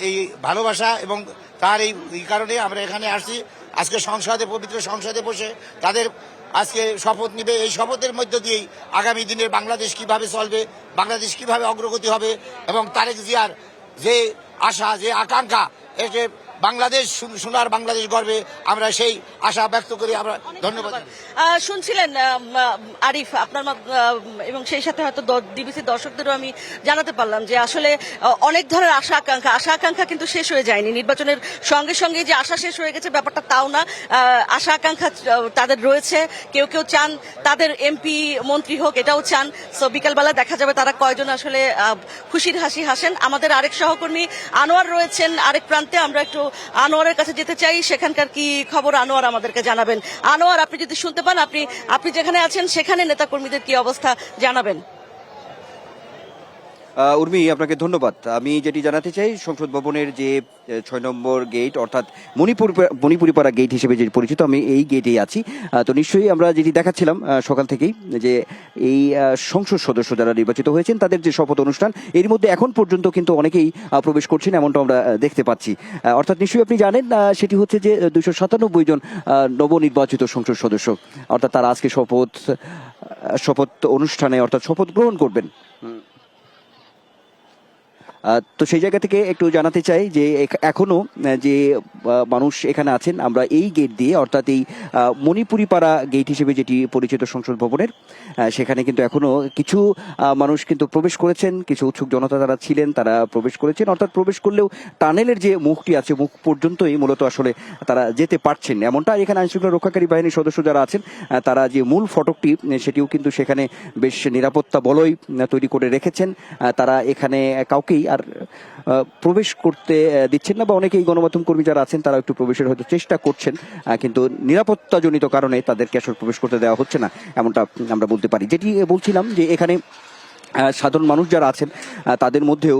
এই ভালোবাসা এবং তার এই কারণে আমরা এখানে আসছি। আজকে পবিত্র সংসদে বসে তাদের আজকে শপথ নিবে। এই শপথের মধ্য দিয়েই আগামী দিনের বাংলাদেশ কিভাবে চলবে, বাংলাদেশ কিভাবে অগ্রগতি হবে এবং তারেক জিয়ার যে আশা, যে আকাঙ্ক্ষা, একে বাংলাদেশ সোনার বাংলাদেশ গর্বে, আমরা সেই আশা ব্যক্ত করি। আমরা ধন্যবাদ।
শুনছিলেন আরিফ আপনার এবং সেই সাথে হয়তো ডিবিসি দর্শকদেরও আমি জানাতে পারলাম যে আসলে অনেক ধরনের আশা আকাঙ্ক্ষা কিন্তু শেষ হয়ে যায়নি। নির্বাচনের সঙ্গে সঙ্গে যে আশা শেষ হয়ে গেছে ব্যাপারটা তাও না, আশা আকাঙ্ক্ষা তাদের রয়েছে। কেউ চান তাদের এমপি মন্ত্রী হোক, এটাও চান। সো বিকালবেলা দেখা যাবে তারা কয়জন আসলে খুশির হাসি হাসেন। আমাদের আরেক সহকর্মী আনোয়ার রয়েছেন আরেক প্রান্তে, আমরা একটু আনোয়ারের কাছে যেতে চাই, সেখানকার কি খবর আনোয়ার আমাদেরকে জানাবেন। আনোয়ার, আপনি যদি শুনতে পান, আপনি যেখানে আছেন সেখানে নেতাকর্মীদের কি অবস্থা জানাবেন।
উর্মি, আপনাকে ধন্যবাদ। আমি যেটি জানাতে চাই, সংসদ ভবনের যে 6 নম্বর গেট, অর্থাৎ মণিপুরিপাড়া গেট হিসেবে যে পরিচিত, আমি এই গেটেই আছি। তো নিশ্চয়ই আমরা যেটি দেখাচ্ছিলাম সকাল থেকেই, যে এই সংসদ সদস্য যারা নির্বাচিত হয়েছেন তাদের যে শপথ অনুষ্ঠান, এর মধ্যে এখন পর্যন্ত কিন্তু অনেকেই প্রবেশ করছেন, এমনটা আমরা দেখতে পাচ্ছি। অর্থাৎ নিশ্চয়ই আপনি জানেন সেটি হচ্ছে যে 297 জন নবনির্বাচিত সংসদ সদস্য, অর্থাৎ তারা আজকে শপথ অনুষ্ঠানে অর্থাৎ শপথ গ্রহণ করবেন। তো সেই জায়গা থেকে একটু জানাতে চাই যে এখনো যে মানুষ এখানে আছেন, আমরা এই গেট দিয়ে, অর্থাৎ এই মণিপুরিপাড়া গেট হিসেবে যেটি পরিচিত সংসদ ভবনের, সেখানে কিন্তু এখনো কিছু মানুষ কিন্তু প্রবেশ করেছেন, কিছু উৎসুক জনতা যারা ছিলেন তারা প্রবেশ করেছেন। অর্থাৎ প্রবেশ করলেও টানেলের যে মুখটি আছে, মুখ পর্যন্তই মূলত আসলে তারা যেতে পারছেন এমনটা। এখানে আইনশৃঙ্খলা রক্ষাকারী বাহিনীর সদস্য যারা আছেন, তারা যে মূল ফটকটি, সেটিও কিন্তু সেখানে বেশ নিরাপত্তা বলয় তৈরি করে রেখেছেন। তারা এখানে কাউকেই আর প্রবেশ করতে দিচ্ছেন না, বা অনেকেই গণমাধ্যম কর্মী যারা আছেন তারা একটু প্রবেশের হয়তো চেষ্টা করছেন, কিন্তু নিরাপত্তাজনিত কারণে তাদেরকে আসলে প্রবেশ করতে দেওয়া হচ্ছে না, এমনটা আমরা বলতে পারি। যেটি বলছিলাম যে এখানে সাধারণ মানুষ যারা আছেন তাদের মধ্যেও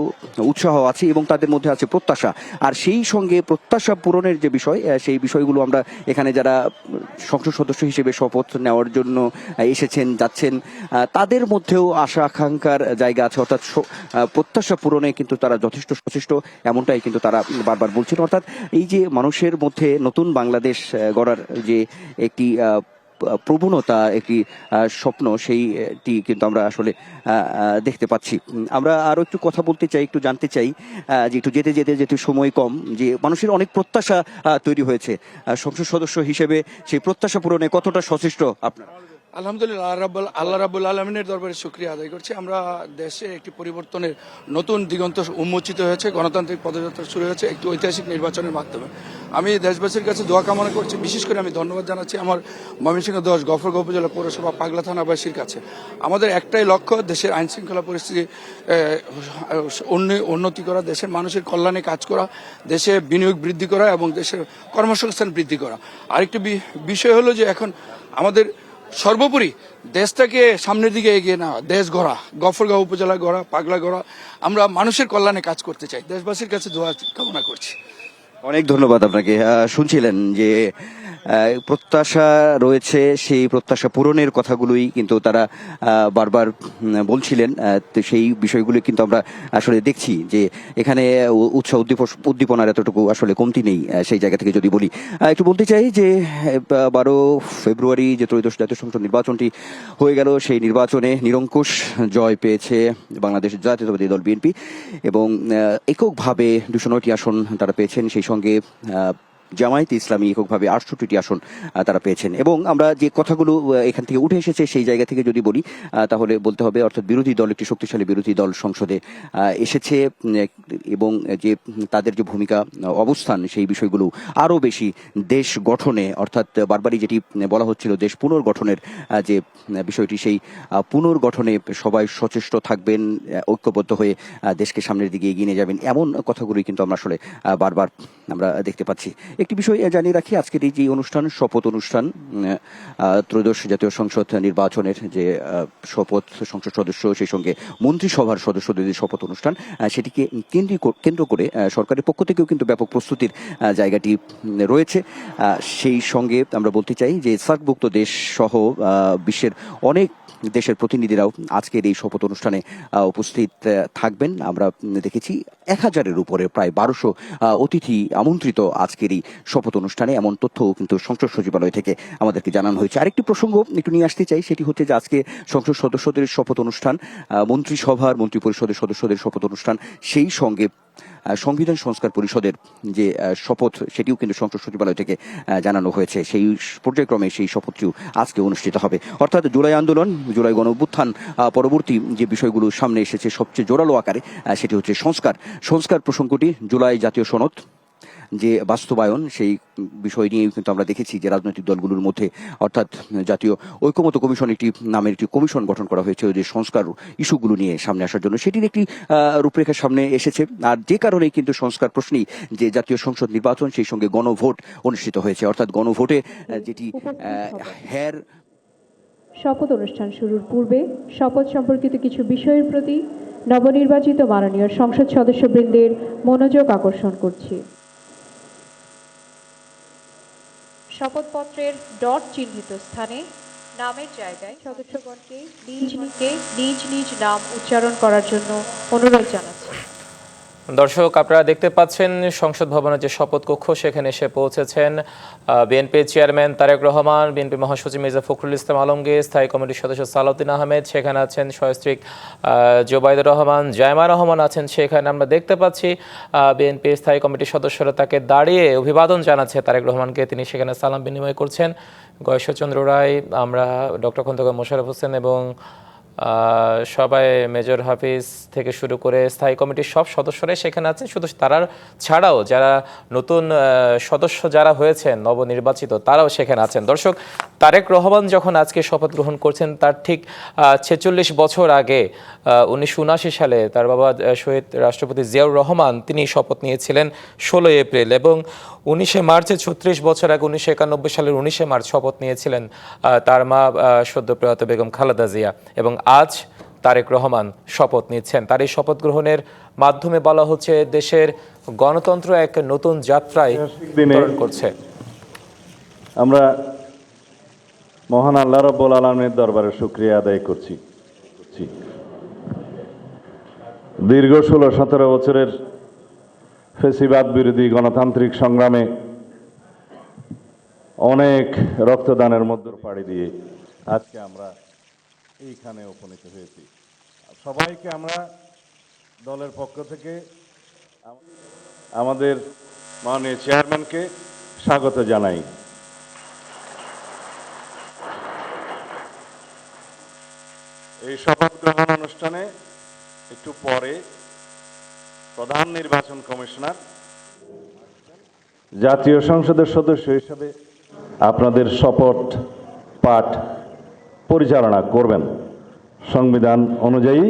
উৎসাহ আছে এবং তাদের মধ্যে আছে প্রত্যাশা, আর সেই সঙ্গে প্রত্যাশা পূরণের যে বিষয়, সেই বিষয়গুলো আমরা এখানে যারা সংসদ সদস্য হিসেবে শপথ নেওয়ার জন্য এসেছেন যাচ্ছেন তাদের মধ্যেও আশা আকাঙ্ক্ষার জায়গা আছে, অর্থাৎ প্রত্যাশা পূরণে কিন্তু তারা যথেষ্ট সচেষ্ট, এমনটাই কিন্তু তারা বারবার বলছেন। অর্থাৎ এই যে মানুষের মধ্যে নতুন বাংলাদেশ গড়ার যে একটি প্রবণতা, একটি স্বপ্ন, সেইটি কিন্তু আমরা আসলে দেখতে পাচ্ছি। আমরা আরো একটু কথা বলতে চাই, একটু জানতে চাই যে একটু যেতে যেতে যেহেতু সময় কম, যে মানুষের অনেক প্রত্যাশা তৈরি হয়েছে, সংসদ সদস্য হিসেবে সেই প্রত্যাশা পূরণে কতটা সচেষ্ট আপনারা?
আলহামদুলিল্লাহ, আল্লাহ রাব্বুল আলমিনের দরবারে শুকরিয়া আদায় করছি। আমরা দেশে একটি পরিবর্তনের নতুন দিগন্ত উন্মোচিত হয়েছে, গণতান্ত্রিক পদযাত্রা শুরু হয়েছে একটি ঐতিহাসিক নির্বাচনের মাধ্যমে। আমি দেশবাসীর কাছে দোয়া কামনা করছি, বিশেষ করে আমি ধন্যবাদ জানাচ্ছি আমার ময়মনসিংহ 10 গফরগাঁও উপজেলা পৌরসভা পাগলা থানাবাসীর কাছে। আমাদের একটাই লক্ষ্য, দেশের আইন শৃঙ্খলা পরিস্থিতি উন্নতি করা, দেশের মানুষের কল্যাণে কাজ করা, দেশে বিনিয়োগ বৃদ্ধি করা এবং দেশের কর্মসংস্থান বৃদ্ধি করা। আরেকটি বিষয় হলো যে এখন আমাদের সর্বোপরি দেশটাকে সামনের দিকে এগিয়ে নেওয়া, দেশ গড়া, গফরগাঁও উপজেলা গড়া, পাগলা গড়া, আমরা মানুষের কল্যাণে কাজ করতে চাই। দেশবাসীর কাছে দোয়া কামনা করছি।
অনেক ধন্যবাদ আপনাকে। শুনছিলেন যে প্রত্যাশা রয়েছে, সেই প্রত্যাশা পূরণের কথাগুলোই কিন্তু তারা বারবার বলছিলেন। তো সেই বিষয়গুলো কিন্তু আমরা আসলে দেখছি যে এখানে উৎসাহ উদ্দীপনার এতটুকু আসলে কমতি নেই। সেই জায়গা থেকে যদি বলি, একটু বলতে চাই যে 12 ফেব্রুয়ারি যে ত্রয়োদশ জাতীয় সংসদ নির্বাচনটি হয়ে গেল, সেই নির্বাচনে নিরঙ্কুশ জয় পেয়েছে বাংলাদেশ জাতীয়তাবাদী দল বিএনপি এবং এককভাবে 209টি আসন তারা পেয়েছেন। সেই সঙ্গে জামায়াতে ইসলামী এককভাবে 68টি আসন তারা পেয়েছেন। এবং আমরা যে কথাগুলো এখান থেকে উঠে এসেছে সেই জায়গা থেকে যদি বলি তাহলে বলতে হবে, অর্থাৎ বিরোধী দল, একটি শক্তিশালী বিরোধী দল সংসদে এসেছে এবং যে তাদের যে ভূমিকা অবস্থান সেই বিষয়গুলো আরও বেশি দেশ গঠনে, অর্থাৎ বারবারই যেটি বলা হচ্ছিল দেশ পুনর্গঠনের যে বিষয়টি, সেই পুনর্গঠনে সবাই সচেষ্ট থাকবেন, ঐক্যবদ্ধ হয়ে দেশকে সামনের দিকে এগিয়ে নিয়ে যাবেন, এমন কথাগুলোই কিন্তু আমরা আসলে বারবার আমরা দেখতে পাচ্ছি। একটি বিষয় জানিয়ে রাখি, আজকের এই যে অনুষ্ঠান, শপথ অনুষ্ঠান, ত্রয়োদশ জাতীয় সংসদ নির্বাচনের যে শপথ সংসদ সদস্য, সেই সঙ্গে মন্ত্রিসভার সদস্যদের যে শপথ অনুষ্ঠান, সেটিকে কেন্দ্র করে সরকারের পক্ষ থেকেও কিন্তু ব্যাপক প্রস্তুতির জায়গাটি রয়েছে। সেই সঙ্গে আমরা বলতে চাই যে সার্কভুক্ত দেশ সহ বিশ্বের অনেক দেশের প্রতিনিধিরাও আজকের এই শপথ অনুষ্ঠানে উপস্থিত থাকবেন। আমরা দেখেছি 1000-এর উপরে, প্রায় 1200 অতিথি আমন্ত্রিত আজকের এই শপথ অনুষ্ঠানে, এমন তথ্যও কিন্তু সংসদ সচিবালয় থেকে আমাদেরকে জানানো হয়েছে। আরেকটি প্রসঙ্গ একটু নিয়ে আসতে চাই, সেটি হচ্ছে যে আজকে সংসদ সদস্যদের শপথ অনুষ্ঠান, মন্ত্রিসভার মন্ত্রিপরিষদের সদস্যদের শপথ অনুষ্ঠান, সেই সঙ্গে সংবিধান সংস্কার পরিষদের যে শপথ, সেটিও কিন্তু সংসদ সচিবালয় থেকে জানানো হয়েছে। সেই পর্যায়ক্রমে সেই শপথটিও আজকে অনুষ্ঠিত হবে। অর্থাৎ জুলাই আন্দোলন, জুলাই গণ অভ্যুত্থান পরবর্তী যে বিষয়গুলো সামনে এসেছে সবচেয়ে জোরালো আকারে, সেটি হচ্ছে সংস্কার প্রসঙ্গটি, জুলাই জাতীয় সনদ যে বাস্তবায়ন, সেই বিষয় নিয়ে কিন্তু আমরা দেখেছি যে রাজনৈতিক দলগুলোর মধ্যে, অর্থাৎ জাতীয় ঐকমত্য কমিশন একটি নামের একটি কমিশন গঠন করা হয়েছে যে সংস্কার ইস্যুগুলো নিয়ে সামনে আসার জন্য, সেটির একটি রূপরেখা সামনে এসেছে। আর যে কারণেই কিন্তু সংস্কার প্রশ্নেই যে জাতীয় সংসদ নির্বাচন, সেই সঙ্গে গণভোট অনুষ্ঠিত হয়েছে। অর্থাৎ গণভোটে যেটি
শপথ অনুষ্ঠান শুরুর পূর্বে শপথ সম্পর্কিত কিছু বিষয়ের প্রতি নবনির্বাচিত মাননীয় সংসদ সদস্যবৃন্দের মনোযোগ আকর্ষণ করছি। শপথপত্রের ডট চিহ্নিত স্থানে নামের জায়গায় সদস্যগণকে নিজ নিজ নাম উচ্চারণ করার জন্য অনুরোধ জানাচ্ছি।
দর্শক, আপনারা দেখতে পাচ্ছেন সংসদ ভবনের যে শপথ কক্ষ, সেখানে এসে পৌঁছেছেন BNP chairman Tarique Rahman, BNP মহাসচিব মির্জা ফখরুল ইসলাম আলমগীর, স্থায়ী কমিটির সদস্য সালাউদ্দিন আহমেদ, সেখানে আছেন সহস্ত্রীক জোবাইদুর রহমান, জায়মা রহমান আছেন সেখানে। আমরা দেখতে পাচ্ছি বিএনপি স্থায়ী কমিটির সদস্যরা তাকে দাঁড়িয়ে অভিবাদন জানাচ্ছে তারেক রহমানকে, তিনি সেখানে সালাম বিনিময় করছেন। গয়েশ্বরচন্দ্র রায়, আমরা ডক্টর খন্দকার মোশাররফ হোসেন এবং সবাই, মেজর হাফিজ থেকে শুরু করে স্থায়ী কমিটির সব সদস্যরাই সেখানে আছেন। শুধু তারা ছাড়াও যারা নতুন সদস্য যারা হয়েছেন নবনির্বাচিত, তারাও সেখানে আছেন। দর্শক, তারেক রহমান যখন আজকে শপথ গ্রহণ করছেন, তার ঠিক 46 বছর আগে 1979 সালে তার বাবা শহীদ রাষ্ট্রপতি জিয়াউর রহমান তিনি শপথ নিয়েছিলেন 16 এপ্রিল, এবং 19 মার্চে 36 বছর আগে 1991 সালের 19 মার্চ শপথ নিয়েছিলেন তার মা সদ্য প্রয়াত বেগম খালেদা জিয়া। এবং আজ তারেক রহমান শপথ নিচ্ছেন। তার এই শপথ গ্রহণের মাধ্যমে বলা হচ্ছে দেশের গণতন্ত্র এক নতুন যাত্রায় ত্বরণ করছে।
আমরা মহান আল্লাহ রাব্বুল আলামিনের দরবারে শুকরিয়া আদায় করছি। দীর্ঘ 16-17 বছরের ফ্যাসিবাদ বিরোধী গণতান্ত্রিক সংগ্রামে অনেক রক্তদানের মধ্যে পাড়ি দিয়ে আজকে আমরা এইখানে উপনীত হয়েছি। সবাইকে আমরা দলের পক্ষ থেকে আমাদের মাননীয় চেয়ারম্যানকে স্বাগত জানাই। এই শপথ গ্রহণ অনুষ্ঠানে একটু পরে প্রধান নির্বাচন কমিশনার জাতীয় সংসদের সদস্য হিসেবে আপনাদের শপথ পাঠ পরিচালনা করবেন। সংবিধান অনুযায়ী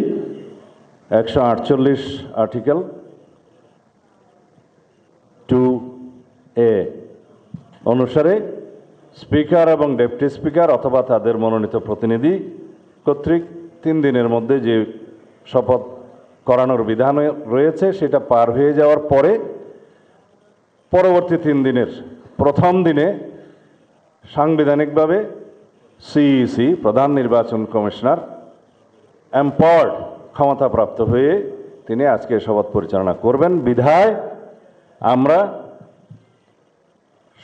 148 আর্টিকেল 2A অনুসারে স্পিকার এবং ডেপুটি স্পিকার অথবা তাদের মনোনীত প্রতিনিধি কর্তৃক 3 দিনের মধ্যে যে শপথ করানোর বিধান রয়েছে সেটা পার হয়ে যাওয়ার পরে পরবর্তী 3 দিনের প্রথম দিনে সাংবিধানিকভাবে সিইসি প্রধান নির্বাচন কমিশনার এম্পাওয়ার্ড ক্ষমতাপ্রাপ্ত হয়ে তিনি আজকে শপথ পরিচালনা করবেন। বিধায় আমরা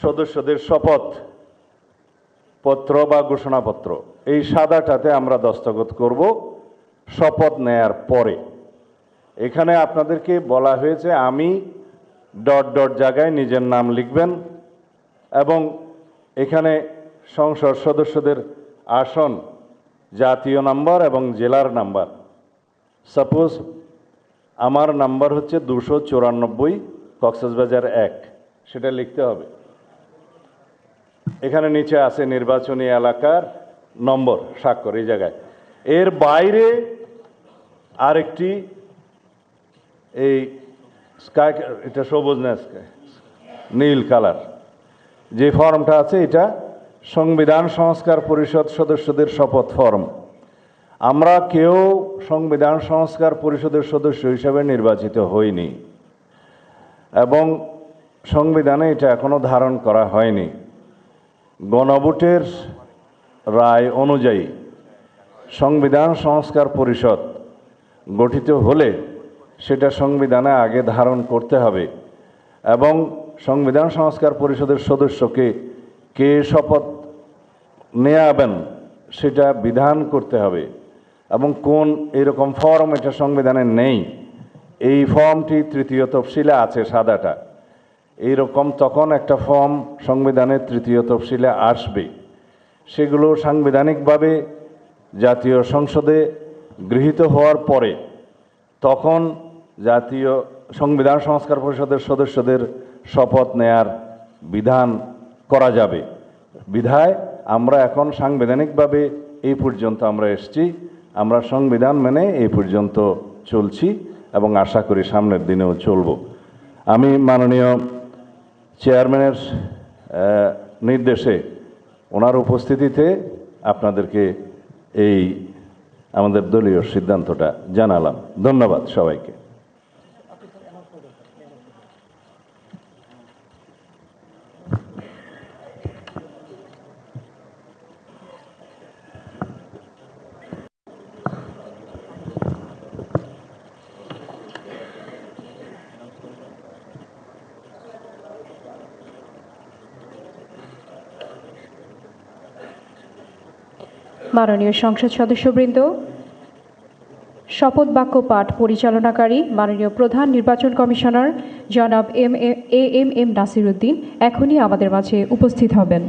সদস্যদের শপথ পত্র বা ঘোষণাপত্র এই সাদাটাতে আমরা দস্তখত করব শপথ নেয়ার পরে। এখানে আপনাদেরকে বলা হয়েছে আমি ... জায়গায় নিজের নাম লিখবেন এবং এখানে সংসদ সদস্যদের আসন জাতীয় নাম্বার এবং জেলার নাম্বার। সাপোজ আমার নাম্বার হচ্ছে 294 কক্সবাজার 1, সেটা লিখতে হবে। এখানে নিচে আছে নির্বাচনী এলাকার নম্বর স্বাক্ষর এই জায়গায়। এর বাইরে আরেকটি এই স্কাই, এটা সবুজ না স্কাই, নীল কালার যে ফর্মটা আছে এটা সংবিধান সংস্কার পরিষদ সদস্যদের শপথ ফর্ম। আমরা কেউ সংবিধান সংস্কার পরিষদের সদস্য হিসেবে নির্বাচিত হইনি এবং সংবিধানে এটা এখনো ধারণ করা হয়নি। গণভোটের রায় অনুযায়ী সংবিধান সংস্কার পরিষদ গঠিত হলে সেটা সংবিধানে আগে ধারণ করতে হবে এবং সংবিধান সংস্কার পরিষদের সদস্যকে কে শপথ নেয়াবেন সেটা বিধান করতে হবে এবং কোন এরকম ফর্ম এটা সংবিধানে নেই। এই ফর্মটি 3য় তফসিলে আছে সাদাটা, এইরকম তখন একটা ফর্ম সংবিধানের 3য় তফসিলে আসবে। সেগুলো সাংবিধানিকভাবে জাতীয় সংসদে গৃহীত হওয়ার পরে তখন জাতীয় সংবিধান সংস্কার পরিষদের সদস্যদের শপথ নেয়ার বিধান করা যাবে। বিধায় আমরা এখন সাংবিধানিকভাবে এই পর্যন্ত আমরা এসেছি, আমরা সংবিধান মেনে এই পর্যন্ত চলছি এবং আশা করি সামনের দিনেও চলব। আমি মাননীয় চেয়ারম্যানের নির্দেশে ওনার উপস্থিতিতে আপনাদেরকে এই আমাদের দলীয় সিদ্ধান্তটা জানালাম। ধন্যবাদ সবাইকে।
মাননীয় সংসদ সদস্যবৃন্দ, শপথ বাক্য পাঠ পরিচালনাকারী মাননীয় প্রধান নির্বাচন কমিশনার জনাব এম নাসির উদ্দিন এখনই আমাদের মাঝে উপস্থিত হবেন।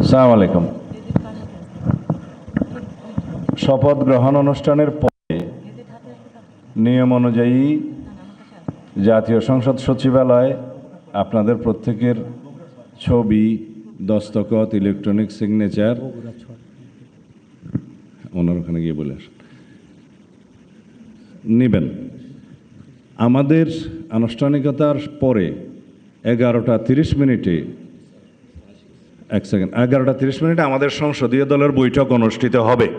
আসসালামু আলাইকুম। শপথ গ্রহণ অনুষ্ঠানের পরে নিয়ম অনুযায়ী জাতীয় সংসদ সচিবালয় আপনাদের প্রত্যেকের ছবি, দস্তখত, ইলেকট্রনিক সিগনেচার, ওনার ওখানে গিয়ে বলে আসেন, নেবেন। আমাদের আনুষ্ঠানিকতার পরে 11:30 11:30 আমাদের সংসদীয় দলের বৈঠক অনুষ্ঠিত হবে।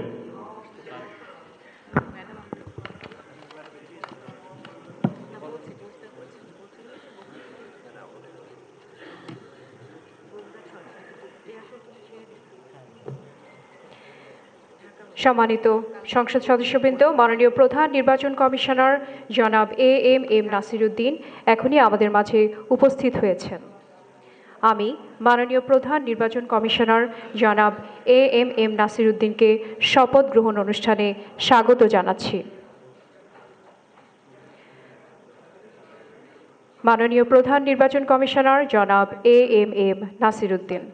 সম্মানিত সংসদ সদস্যবৃন্দ, মাননীয় প্রধান নির্বাচন কমিশনার জনাব এম নাসিরউদ্দিন এখনই আমাদের মাঝে উপস্থিত হয়েছেন। আমি মাননীয় প্রধান নির্বাচন কমিশনার জনাব এম নাসিরউদ্দিনকে শপথ গ্রহণ অনুষ্ঠানে স্বাগত জানাচ্ছি। মাননীয় প্রধান নির্বাচন কমিশনার জনাব এম নাসিরউদ্দিন।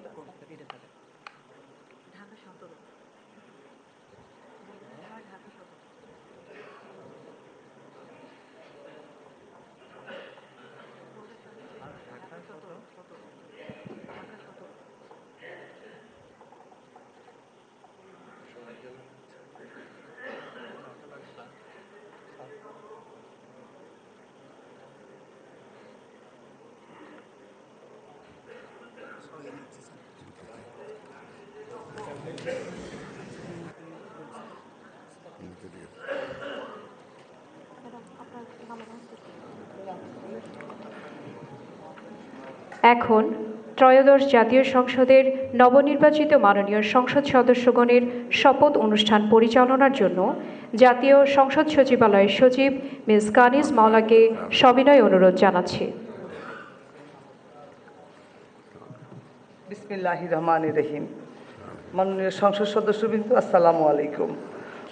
এখন ত্রয়োদশ জাতীয় সংসদের নবনির্বাচিত মাননীয় সংসদ সদস্যগণের শপথ অনুষ্ঠান পরিচালনার জন্য জাতীয় সংসদ সচিবালয়ের সচিব মিস কানিজ মাওলাকে সবিনয় অনুরোধ জানাচ্ছি।
বিসমিল্লাহির রহমানির রহিম। মাননীয় সংসদ সদস্যবৃন্দ, আসসালামু আলাইকুম।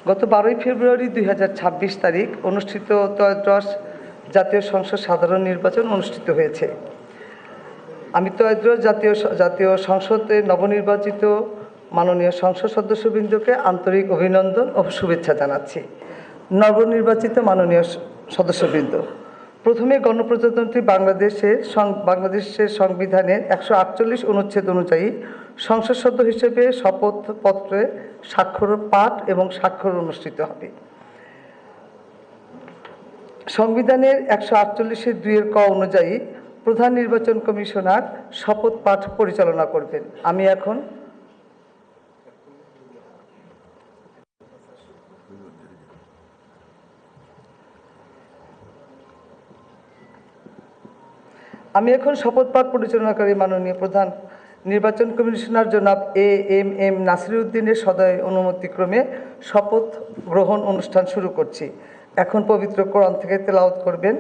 গত 12 ফেব্রুয়ারি 2026 তারিখ অনুষ্ঠিত ত্রয়োদশ জাতীয় সংসদ সাধারণ নির্বাচন অনুষ্ঠিত হয়েছে। আমি ত্রয়োদশ জাতীয় সংসদের নবনির্বাচিত মাননীয় সংসদ সদস্যবৃন্দকে আন্তরিক অভিনন্দন ও শুভেচ্ছা জানাচ্ছি। নবনির্বাচিত মাননীয় সদস্যবৃন্দ, প্রথমে গণপ্রজাতন্ত্রী বাংলাদেশের সংবিধানের 148 অনুচ্ছেদ অনুযায়ী সংসদ সদস্য হিসেবে শপথপত্রে স্বাক্ষর পাঠ এবং স্বাক্ষর অনুষ্ঠিত হবে। সংবিধানের 148(2) ক অনুযায়ী প্রধান নির্বাচন কমিশনার শপথ পাঠ পরিচালনা করবেন। আমি এখন শপথ পাঠ পরিচালনাকারী মাননীয় প্রধান নির্বাচন কমিশনার জনাব এম নাসিরউদ্দিনের সদয় অনুমতিক্রমে শপথ গ্রহণ অনুষ্ঠান শুরু করছি। এখন পবিত্র কোরআন থেকে তেলাওয়াত করবেন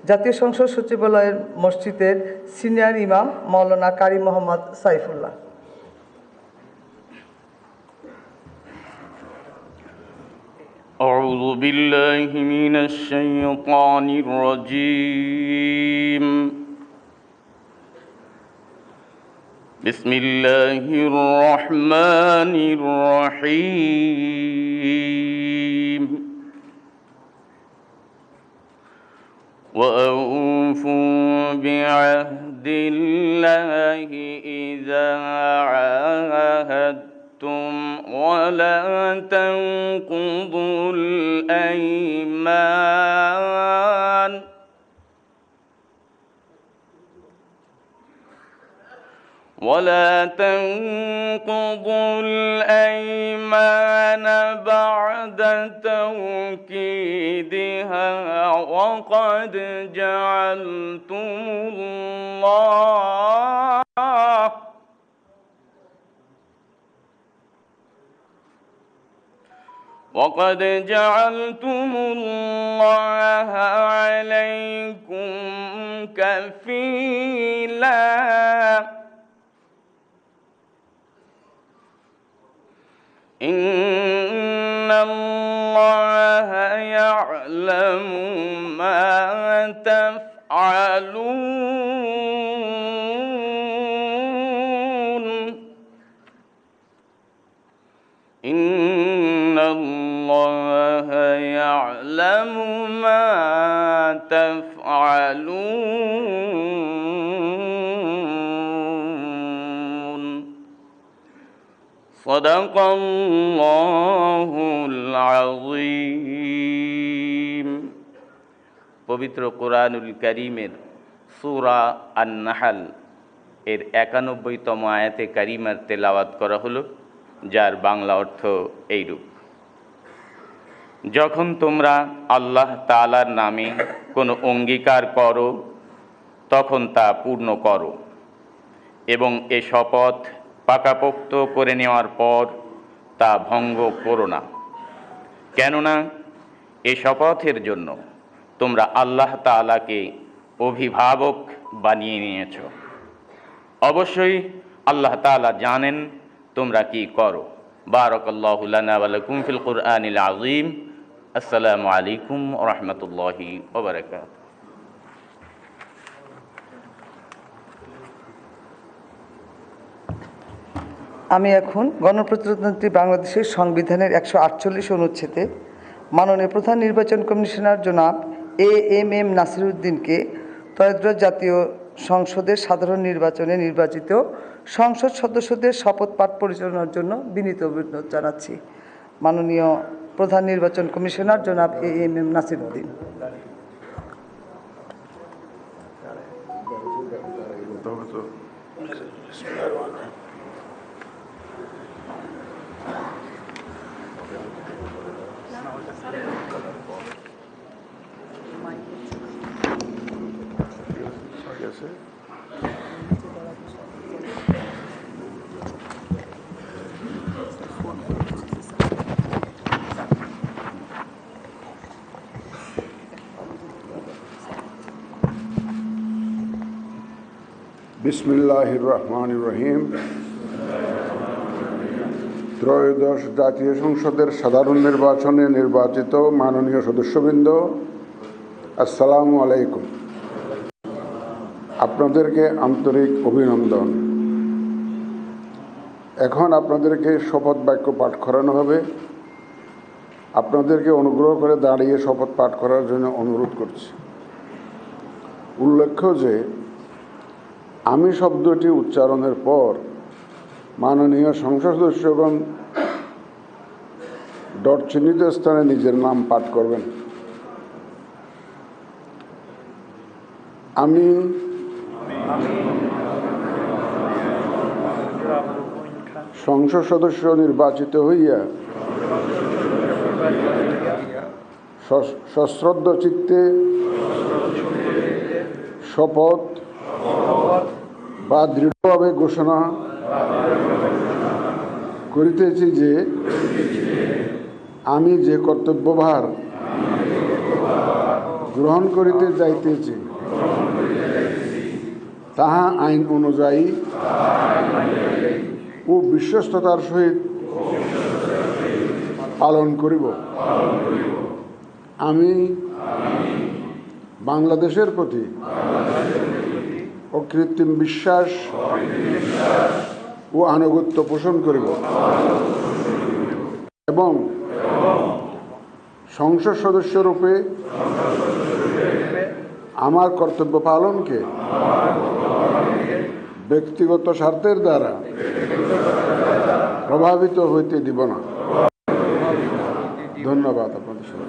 জাতীয় সংসদ সচিবালয়ের মসজিদের সিনিয়র ইমাম মাওলানা কারি মোহাম্মদ সাইফুল্লাহ।
أعوذ بالله من الشيطان الرجيم. بسم الله الرحمن الرحيم. وأوفوا بعهد الله إذا عاهدتم ولا تنقضوا الأيمان بعد توكيدها وقد جعلتم الله عليكم كفيلا. إن الله يعلم ما تفعلون. إن الله يعلم ما تفعلون. সাদাকাল্লাহুল আযীম। পবিত্র কোরআনুল কারীমের সূরা আন-নাহল এর ৯১তম আয়াতে কারিমার তেলাওয়াত করা হলো, যার বাংলা অর্থ এইরূপ: যখন তোমরা আল্লাহ তাআলার নামে কোনো অঙ্গীকার করো তখন তা পূর্ণ করো এবং এ শপথ পাকাপোক্ত করে নেওয়ার পর তা ভঙ্গ করো না, কেননা এ শপথের জন্য তোমরা আল্লাহ তাআলাকে অভিভাবক বানিয়ে নিয়েছ। অবশ্যই আল্লাহ তাআলা জানেন তোমরা কি করো। বারাকাল্লাহু লানা ওয়া লাকুম ফিল কুরআনিল আযীম। আসসালামু আলাইকুম ওয়া রাহমাতুল্লাহি ওয়া বারাকাতুহু।
আমি এখন গণপ্রজাতন্ত্রী বাংলাদেশের সংবিধানের ১৪৮ অনুচ্ছেদে মাননীয় প্রধান নির্বাচন কমিশনার জনাব AMM নাসিরউদ্দিনকে ত্রয়োদশ জাতীয় সংসদের সাধারণ নির্বাচনে নির্বাচিত সংসদ সদস্যদের শপথ পাঠ পরিচালনার জন্য বিনীত অনুরোধ জানাচ্ছি। মাননীয় প্রধান নির্বাচন কমিশনার জনাব AMM নাসিরউদ্দিন।
বিসমিল্লাহির রহমানির রহিম। ত্রয়োদশ জাতীয় সংসদের সাধারণ নির্বাচনে নির্বাচিত মাননীয় সদস্যবৃন্দ, আসসালামু আলাইকুম। আপনাদেরকে আন্তরিক অভিনন্দন। এখন আপনাদেরকে শপথ বাক্য পাঠ করানো হবে। আপনাদেরকে অনুগ্রহ করে দাঁড়িয়ে শপথ পাঠ করার জন্য অনুরোধ করছি। উল্লেখ্য যে আমি শব্দটি উচ্চারণের পর মাননীয় সংসদ সদস্যগণ ডট চিহ্নিত স্থানে নিজের নাম পাঠ করবেন। আমি সংসদ সদস্য নির্বাচিত হইয়া সশ্রদ্ধ চিত্তে শপথ বা দৃঢ়ভাবে ঘোষণা করিতেছি যে আমি যে কর্তব্যভার গ্রহণ করিতে যাইতেছি তাহা আইন অনুযায়ী ও বিশ্বস্ততার সহিত পালন করিব। আমি বাংলাদেশের প্রতি অকৃত্রিম বিশ্বাস ও আনুগত্য পোষণ করিব এবং সংসদ সদস্যরূপে আমার কর্তব্য পালনকে ব্যক্তিগত স্বার্থের দ্বারা প্রভাবিত হইতে দিব না। ধন্যবাদ আপনাদের সবাই।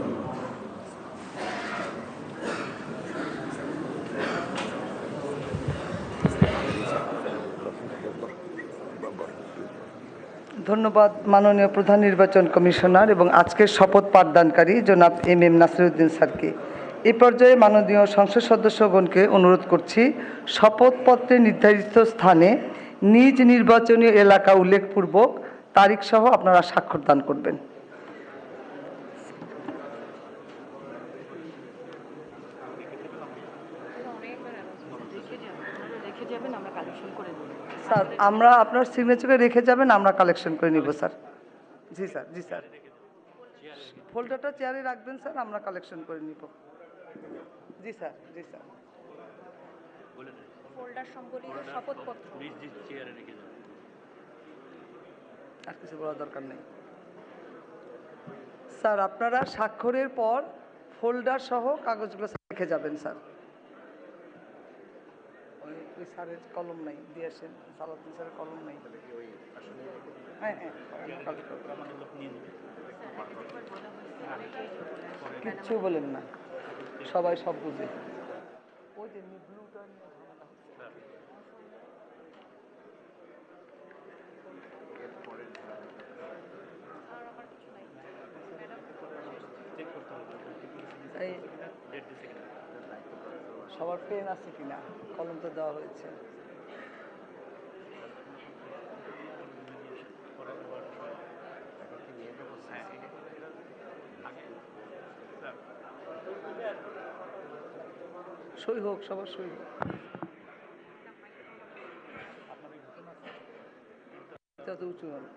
ধন্যবাদ মাননীয় প্রধান নির্বাচন কমিশনার এবং আজকের শপথ পাঠদানকারী জনাব AMM নাসিরউদ্দিন স্যারকে। এই পর্যায়ে মাননীয় সংসদ সদস্যগণকে অনুরোধ করছি শপথপত্রে নির্ধারিত স্থানে নিজ নির্বাচনী এলাকা উল্লেখপূর্বক তারিখ সহ আপনারা স্বাক্ষর দান করবেন। স্যার আমরা আপনার সিগনেচারে রেখে যাবেন, আমরা কালেকশন করে নিব স্যার। জি স্যার, জি স্যার। ফোল্ডারটা চেয়ারে রাখবেন স্যার, আমরা কালেকশন করে নিব। জি স্যার, জি স্যার।
ফোল্ডার সম্বলিত শপথপত্র
নিজ চেয়ারে রেখে যাবেন, আর কিছু বলার দরকার নেই স্যার। আপনারা স্বাক্ষরের পর ফোল্ডার সহ কাগজগুলো রেখে যাবেন স্যার। ওই স্যারের কলম নাই, দিয়ে আসেন, সালাউদ্দিন স্যারের কলম নাই। হ্যাঁ হ্যাঁ, কিচ্ছু বলেন না, সবাই সব বুঝে। ওই যে ব্লুটা নিয়ে ঝামেলা হচ্ছে। এই সবার পেন আছে কিনা, কলম তো দেওয়া হয়েছে। সই হোক, সবার সই হোক। তত উঁচু হবে।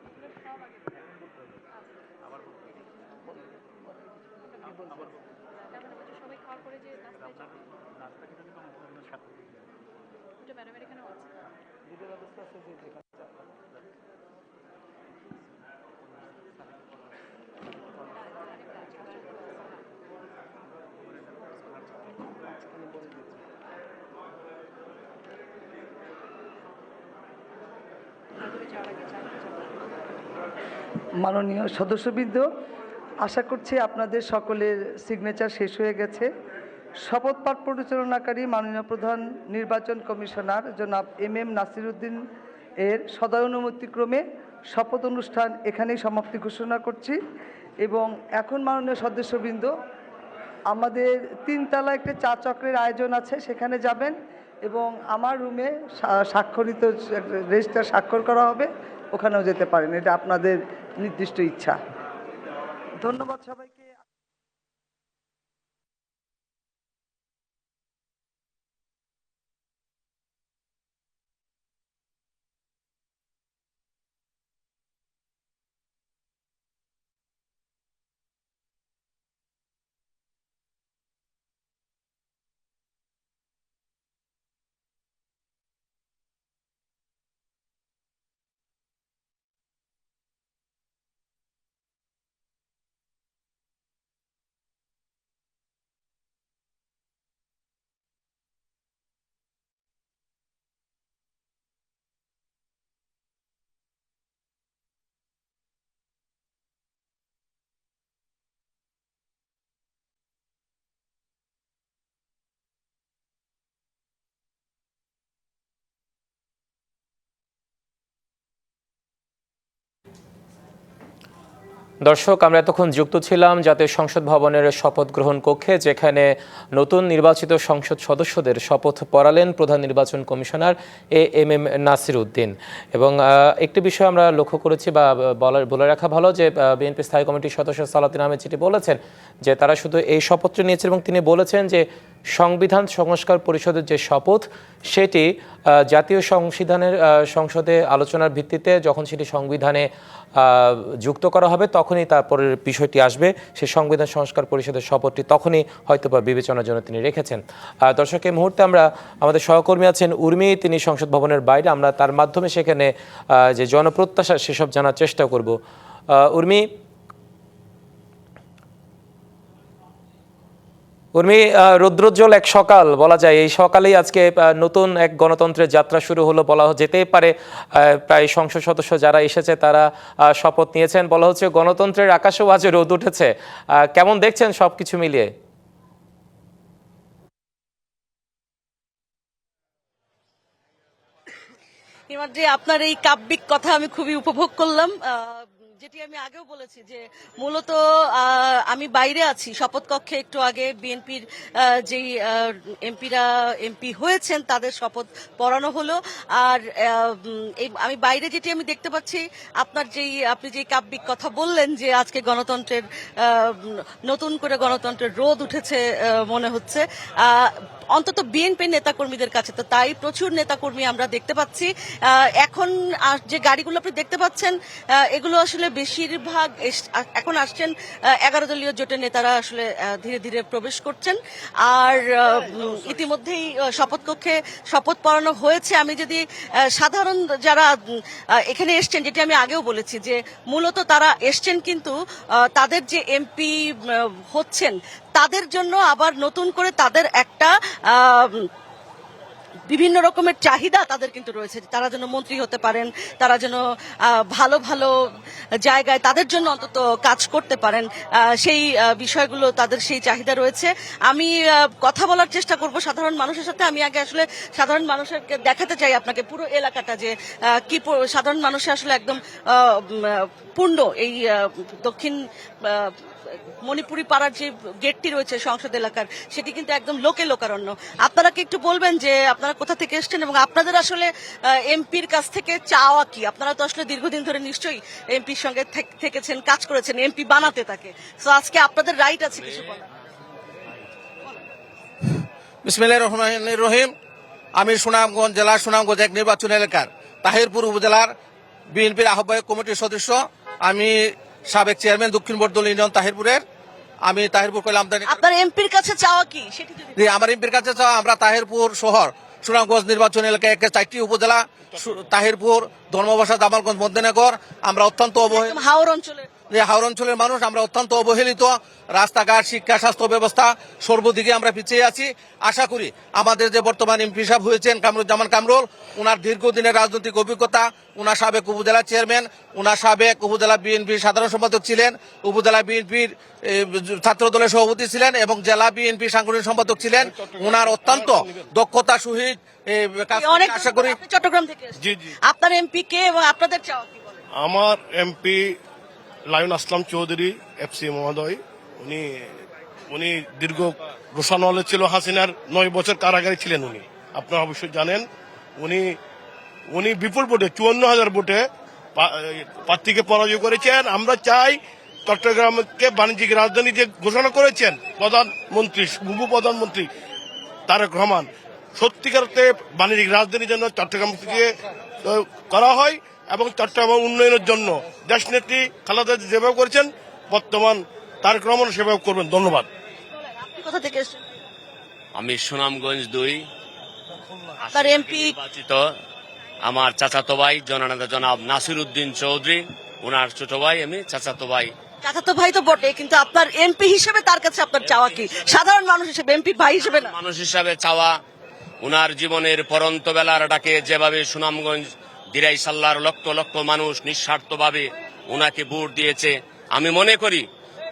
ভিডিও ব্যবস্থা আছে যে যেখানে মাননীয় সদস্যবৃন্দ, আশা করছি আপনাদের সকলের সিগনেচার শেষ হয়ে গেছে। শপথ পাঠ পরিচালনাকারী মাননীয় প্রধান নির্বাচন কমিশনার জনাব এম নাসিরউদ্দিন এর সদয়ানুমতিক্রমে শপথ অনুষ্ঠান এখানেই সমাপ্তি ঘোষণা করছি। এবং এখন মাননীয় সদস্যবৃন্দ, আমাদের 3 তলায় একটা চা চক্রের আয়োজন আছে, সেখানে যাবেন এবং আমার রুমে স্বাক্ষরিত রেজিস্টার স্বাক্ষর করা হবে, ওখানেও যেতে পারেন, এটা আপনাদের নির্দিষ্ট ইচ্ছা। ধন্যবাদ সবাইকে।
দর্শক, আমরা এতক্ষণ যুক্ত ছিলাম জাতীয় সংসদ ভবনের শপথ গ্রহণ কক্ষে, যেখানে নতুন নির্বাচিত সংসদ সদস্যদের শপথ পড়ালেন প্রধান নির্বাচন কমিশনার এম নাসিরউদ্দিন। এবং একটি বিষয় আমরা লক্ষ্য করেছি বা বলে রাখা ভালো যে বিএনপি স্থায়ী কমিটির সদস্য সালাউদ্দিন আহমেদ চিঠি বলেছেন যে তারা শুধু এই শপথটি নিয়েছেন এবং তিনি বলেছেন যে সংবিধান সংস্কার পরিষদের যে শপথ সেটি জাতীয় সংসদে আলোচনার ভিত্তিতে যখন সেটি সংবিধানে যুক্ত করা হবে তখনই তারপরের বিষয়টি আসবে। সেই সংবিধান সংস্কার পরিষদের শপথটি তখনই হয়তোবা বিবেচনার জন্য তিনি রেখেছেন। দর্শক, এই মুহূর্তে আমরা আমাদের সহকর্মী আছেন উর্মি, তিনি সংসদ ভবনের বাইরে, আমরা তার মাধ্যমে সেখানে যে জনপ্রত্যাশা সেসব জানার চেষ্টা করব। উর্মি, রৌদ্রোজ্জ্বল এক সকাল বলা যায়, এই সকালেই আজকে নতুন এক গণতন্ত্রের যাত্রা শুরু হলো বলা যেতেই পারে। প্রায় সংসদ সদস্য যারা এসেছে তারা শপথ নিয়েছেন, বলা হচ্ছে গণতন্ত্রের আকাশেও আজ রোদ উঠেছে। কেমন দেখছেন সবকিছু মিলিয়ে?
ইমাদ্রি, আপনার এই কাব্যিক কথা আমি খুবই উপভোগ করলাম। যেটি আমি আগেও বলেছি যে মূলত আমি বাইরে আছি শপথ কক্ষে, একটু আগে বিএনপির যেই এমপি হয়েছেন তাদের শপথ পড়ানো হলো। আর আমি বাইরে যেটি আমি দেখতে পাচ্ছি, আপনি যেই কাব্যিক কথা বললেন যে আজকে গণতন্ত্রের নতুন করে গণতন্ত্রের রোদ উঠেছে মনে হচ্ছে, অন্তত বিএনপি নেতাকর্মীদের কাছে তো তাই। প্রচুর নেতাকর্মী আমরা দেখতে পাচ্ছি। এখন যে গাড়িগুলো আপনি দেখতে পাচ্ছেন এগুলো আসলে বেশিরভাগ এখন আসছেন 11 দলীয় জোটের নেতারা আসলে ধীরে ধীরে প্রবেশ করছেন। আর ইতিমধ্যেই শপথ কক্ষে শপথ পড়ানো হয়েছে। আমি যদি সাধারণ যারা এখানে এসছেন, যেটি আমি আগেও বলেছি যে মূলত তারা এসছেন কিন্তু তাদের যে এমপি হচ্ছেন তাদের জন্য আবার নতুন করে তাদের একটা বিভিন্ন রকমের চাহিদা তাদের কিন্তু রয়েছে, তারা যেন মন্ত্রী হতে পারেন, তারা যেন ভালো ভালো জায়গায় তাদের জন্য অন্তত কাজ করতে পারেন, সেই বিষয়গুলো তাদের সেই চাহিদা রয়েছে। আমি কথা বলার চেষ্টা করব সাধারণ মানুষের সাথে। আমি আগে আসলে সাধারণ মানুষের দেখাতে চাই আপনাকে পুরো এলাকাটা যে কি সাধারণ মানুষের আসলে একদম পূর্ণ এই দক্ষিণ মণিপুরি পাড়ার যে গেটটি রয়েছে সংসদ এলাকার, সেটি কিন্তু একদম লোকে লোকারণ্য। আপনারা কি একটু বলবেন যে আপনারা কোথা থেকে এসেছেন এবং আপনাদের আসলে এমপির কাছ থেকে চাওয়া কি? আপনারা তো আসলে দীর্ঘদিন ধরে নিশ্চয়ই এমপির সঙ্গে থেকেছেন, কাজ করেছেন, এমপি বানাতে তাকে, তো আজকে আপনাদের রাইট আছে কিছু বলার।
বিসমিল্লাহির রহমানির রহিম। আমি সুনামগঞ্জ জেলার সুনামগঞ্জ এক নির্বাচন এলাকার তাহিরপুর উপজেলার বিএনপির আহ্বায়ক কমিটির সদস্য। আমি সাবেক চেয়ারম্যান দক্ষিণ বর্দল ইউনিয়ন তাহিরপুরের। আমি তাহিরপুর কইলাম
আপনার এমপির কাছে চাওয়া কি?
জি, আমার এমপির কাছে চাওয়া, আমরা তাহিরপুর শহর সুনামগঞ্জ নির্বাচন এলাকায় 4টি উপজেলা, তাহিরপুর, ধর্মবাসা, জামালগঞ্জ, মধ্যনগর, আমরা অত্যন্ত অবহেলিত হাওর অঞ্চলের মানুষ। আমরা অত্যন্ত অবহেলিত, রাস্তাঘাট, শিক্ষা, স্বাস্থ্য ব্যবস্থা সর্বদিকে আমরা পিছিয়ে আছি। আশা করি আমাদের যে বর্তমান এমপি সাহেব হয়েছেন কামরুজ্জামান কামরুল, ওনার দীর্ঘদিনের রাজনৈতিক অভিজ্ঞতা, ওনার সাবেক উপজেলা চেয়ারম্যান, ওনার সাবেক উপজেলা বিএনপির সাধারণ সম্পাদক ছিলেন, উপজেলা বিএনপির ছাত্র দলের সভাপতি ছিলেন এবং জেলা বিএনপি সাংগঠনিক সম্পাদক ছিলেন। ওনার অত্যন্ত দক্ষতা সহিত আশা করি।
চট্টগ্রাম থেকে আপনার এমপি কে এবং আপনাদের চাওয়া কি?
আমার এমপি লায়ন আসলাম চৌধুরী এফসি মহোদয়। উনি দীর্ঘ রোশানওয়ালে ছিল, হাসিনার 9 বছর কারাগারে ছিলেন উনি, আপনারা অবশ্যই জানেন। উনি বিপুল ভোটে 54,000 ভোটে প্রার্থীকে পরাজয় করেছেন। আমরা চাই চট্টগ্রামকে বাণিজ্যিক রাজধানী যে ঘোষণা করেছেন প্রধানমন্ত্রী, উপপ্রধানমন্ত্রী তারেক রহমান, সত্যিকারতে বাণিজ্যিক রাজধানীর জন্য চট্টগ্রামকে করা হয় এবং চট্টগ্রাম উন্নয়নের জন্য দেশনেত্রী খালেদা যেভাবে করেছেন বর্তমান তারেক রহমান সেভাবে করবেন। ধন্যবাদ।
আমি সুনামগঞ্জ 2
আপনার এমপি
নির্বাচিত আমার চাচাতো ভাই জনাব নাসির উদ্দিন চৌধুরী, ওনার ছোট ভাই, আমি চাচাতো ভাই।
চাচাতো ভাই তো বটে, কিন্তু আপনার এমপি হিসেবে তার কাছে আপনার চাওয়া কি? সাধারণ মানুষ হিসেবে, এমপি ভাই হিসেবে না।
মানুষ হিসাবে চাওয়া, ওনার জীবনের পরন্ত বেলার ডাকে যেভাবে সুনামগঞ্জ দিরাই সাল্লার লক্ষ লক্ষ মানুষ নিঃস্বার্থভাবে ওনাকে ভোট দিয়েছে, আমি মনে করি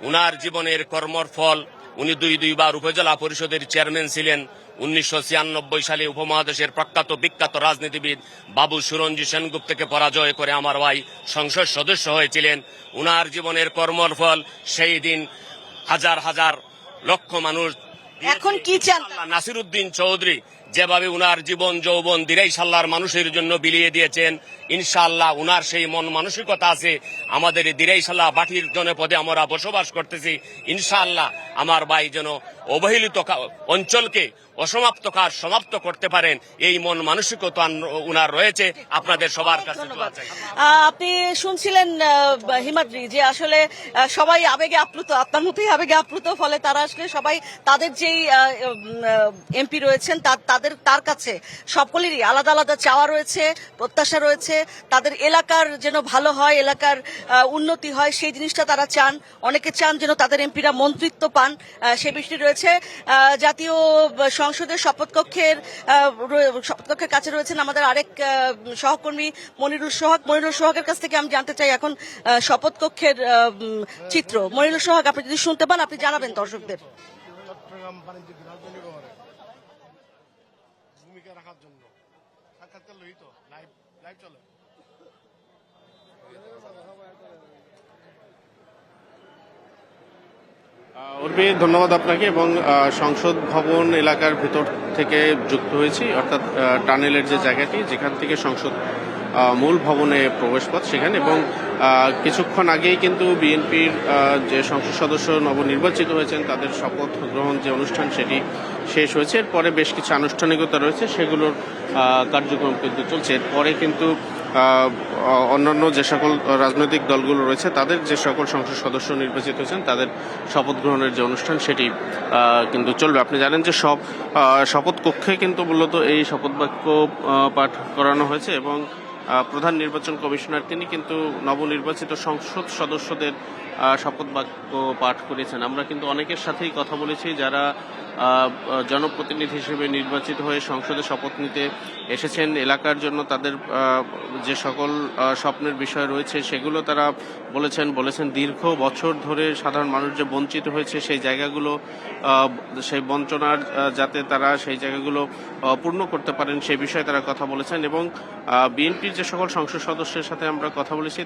উনার জীবনের কর্মর ফল। উনি 2 বার উপজেলা পরিষদের চেয়ারম্যান ছিলেন। 1996 সালে উপমহাদেশের প্রখ্যাত বিখ্যাত রাজনীতিবিদ বাবু সুরঞ্জি সেনগুপ্তকে পরাজয় করে আমার ভাই সংসদ সদস্য হয়েছিলেন। উনার জীবনের কর্মর ফল সেই দিন হাজার হাজার লক্ষ মানুষ।
এখন কি চান?
নাসির উদ্দিন চৌধুরী যেভাবে উনার জীবন যৌবন দিরাই সাল্লার মানুষের জন্য বিলিয়ে দিয়েছেন, ইনশাআল্লাহ উনার সেই মন মানসিকতা আছে। আমাদের দিরাই সাল্লাহ বাটির জনপদে আমরা বসবাস করতেছি, ইনশাআল্লাহ আমার ভাই যেন অবহেলিত অঞ্চলকে অসমাপ্ত কাজ সমাপ্ত করতে পারেন, এই মন মানসিকতা উনার রয়েছে। আপনাদের সবার কাছে
ধন্যবাদ। আপনি শুনছিলেন হিমাদ্রি যে আসলে সবাই আবেগে আপ্লুত, আপনার মতোই আবেগে আপ্লুত, ফলে তারা আসলে সবাই তাদের যেই এমপি রয়েছেন তার কাছে সকলেরই আলাদা আলাদা চাওয়া রয়েছে, প্রত্যাশা রয়েছে। তাদের এলাকার যেন ভালো হয়, এলাকার উন্নতি হয়, সেই জিনিসটা তারা চান। অনেকে চান যেন তাদের এমপিরা মন্ত্রিত্ব পান, সে বিষয়টি রয়েছে। জাতীয় সংসদের শপথকক্ষের কাছে রয়েছেন আমাদের আরেক সহকর্মী মনিরুল সোহাগের কাছ থেকে আমি জানতে চাই এখন শপথকক্ষের চিত্র। মনিরুল সোহাগ, আপনি যদি শুনতে পান আপনি জানাবেন দর্শকদের।
চট্টগ্রাম বাণিজ্যিক রাজধানী ভূমিকা রাখার জন্য সাক্ষাৎকার লোহিত লাইভ চলে।
উর্বি, ধন্যবাদ আপনাকে। এবং সংসদ ভবন এলাকার ভেতর থেকে যুক্ত হয়েছি, অর্থাৎ টানেলের যে জায়গাটি যেখান থেকে সংসদ মূল ভবনে প্রবেশ পথ সেখানে। এবং কিছুক্ষণ আগেই কিন্তু বিএনপির যে সংসদ সদস্য নবনির্বাচিত হয়েছেন তাদের শপথ গ্রহণ যে অনুষ্ঠান সেটি শেষ হয়েছে। এরপরে বেশ কিছু আনুষ্ঠানিকতা রয়েছে, সেগুলোর কার্যক্রম কিন্তু চলছে। এরপরে কিন্তু অন্যান্য যে সকল রাজনৈতিক দলগুলো রয়েছে তাদের যে সকল সংসদ সদস্য নির্বাচিত হয়েছেন তাদের শপথ গ্রহণের যে অনুষ্ঠান সেটি কিন্তু চলবে। আপনি জানেন যে শপথ কক্ষে কিন্তু মূলত এই শপথ বাক্য পাঠ করানো হয়েছে এবং প্রধান নির্বাচন কমিশনার তিনি কিন্তু নবনির্বাচিত সংসদ সদস্যদের শপথ বাক্য পাঠ করেছেন। আমরা কিন্তু অনেকের সাথেই কথা বলেছি যারা জনপ্রতিনিধি হিসেবে নির্বাচিত হয়ে সংসদে শপথ নিতে এসেছেন। এলাকার জন্য তাদের যে সকল স্বপ্নের বিষয় রয়েছে সেগুলো তারা বলেছেন দীর্ঘ বছর ধরে সাধারণ মানুষ যে বঞ্চিত হয়েছে সেই জায়গাগুলো, সেই বঞ্চনার যাতে তারা সেই জায়গাগুলো পূর্ণ করতে পারেন সেই বিষয়ে তারা কথা বলেছেন। এবং বিএনপির যে সকল সংসদ সদস্যের সাথে আমরা কথা বলেছি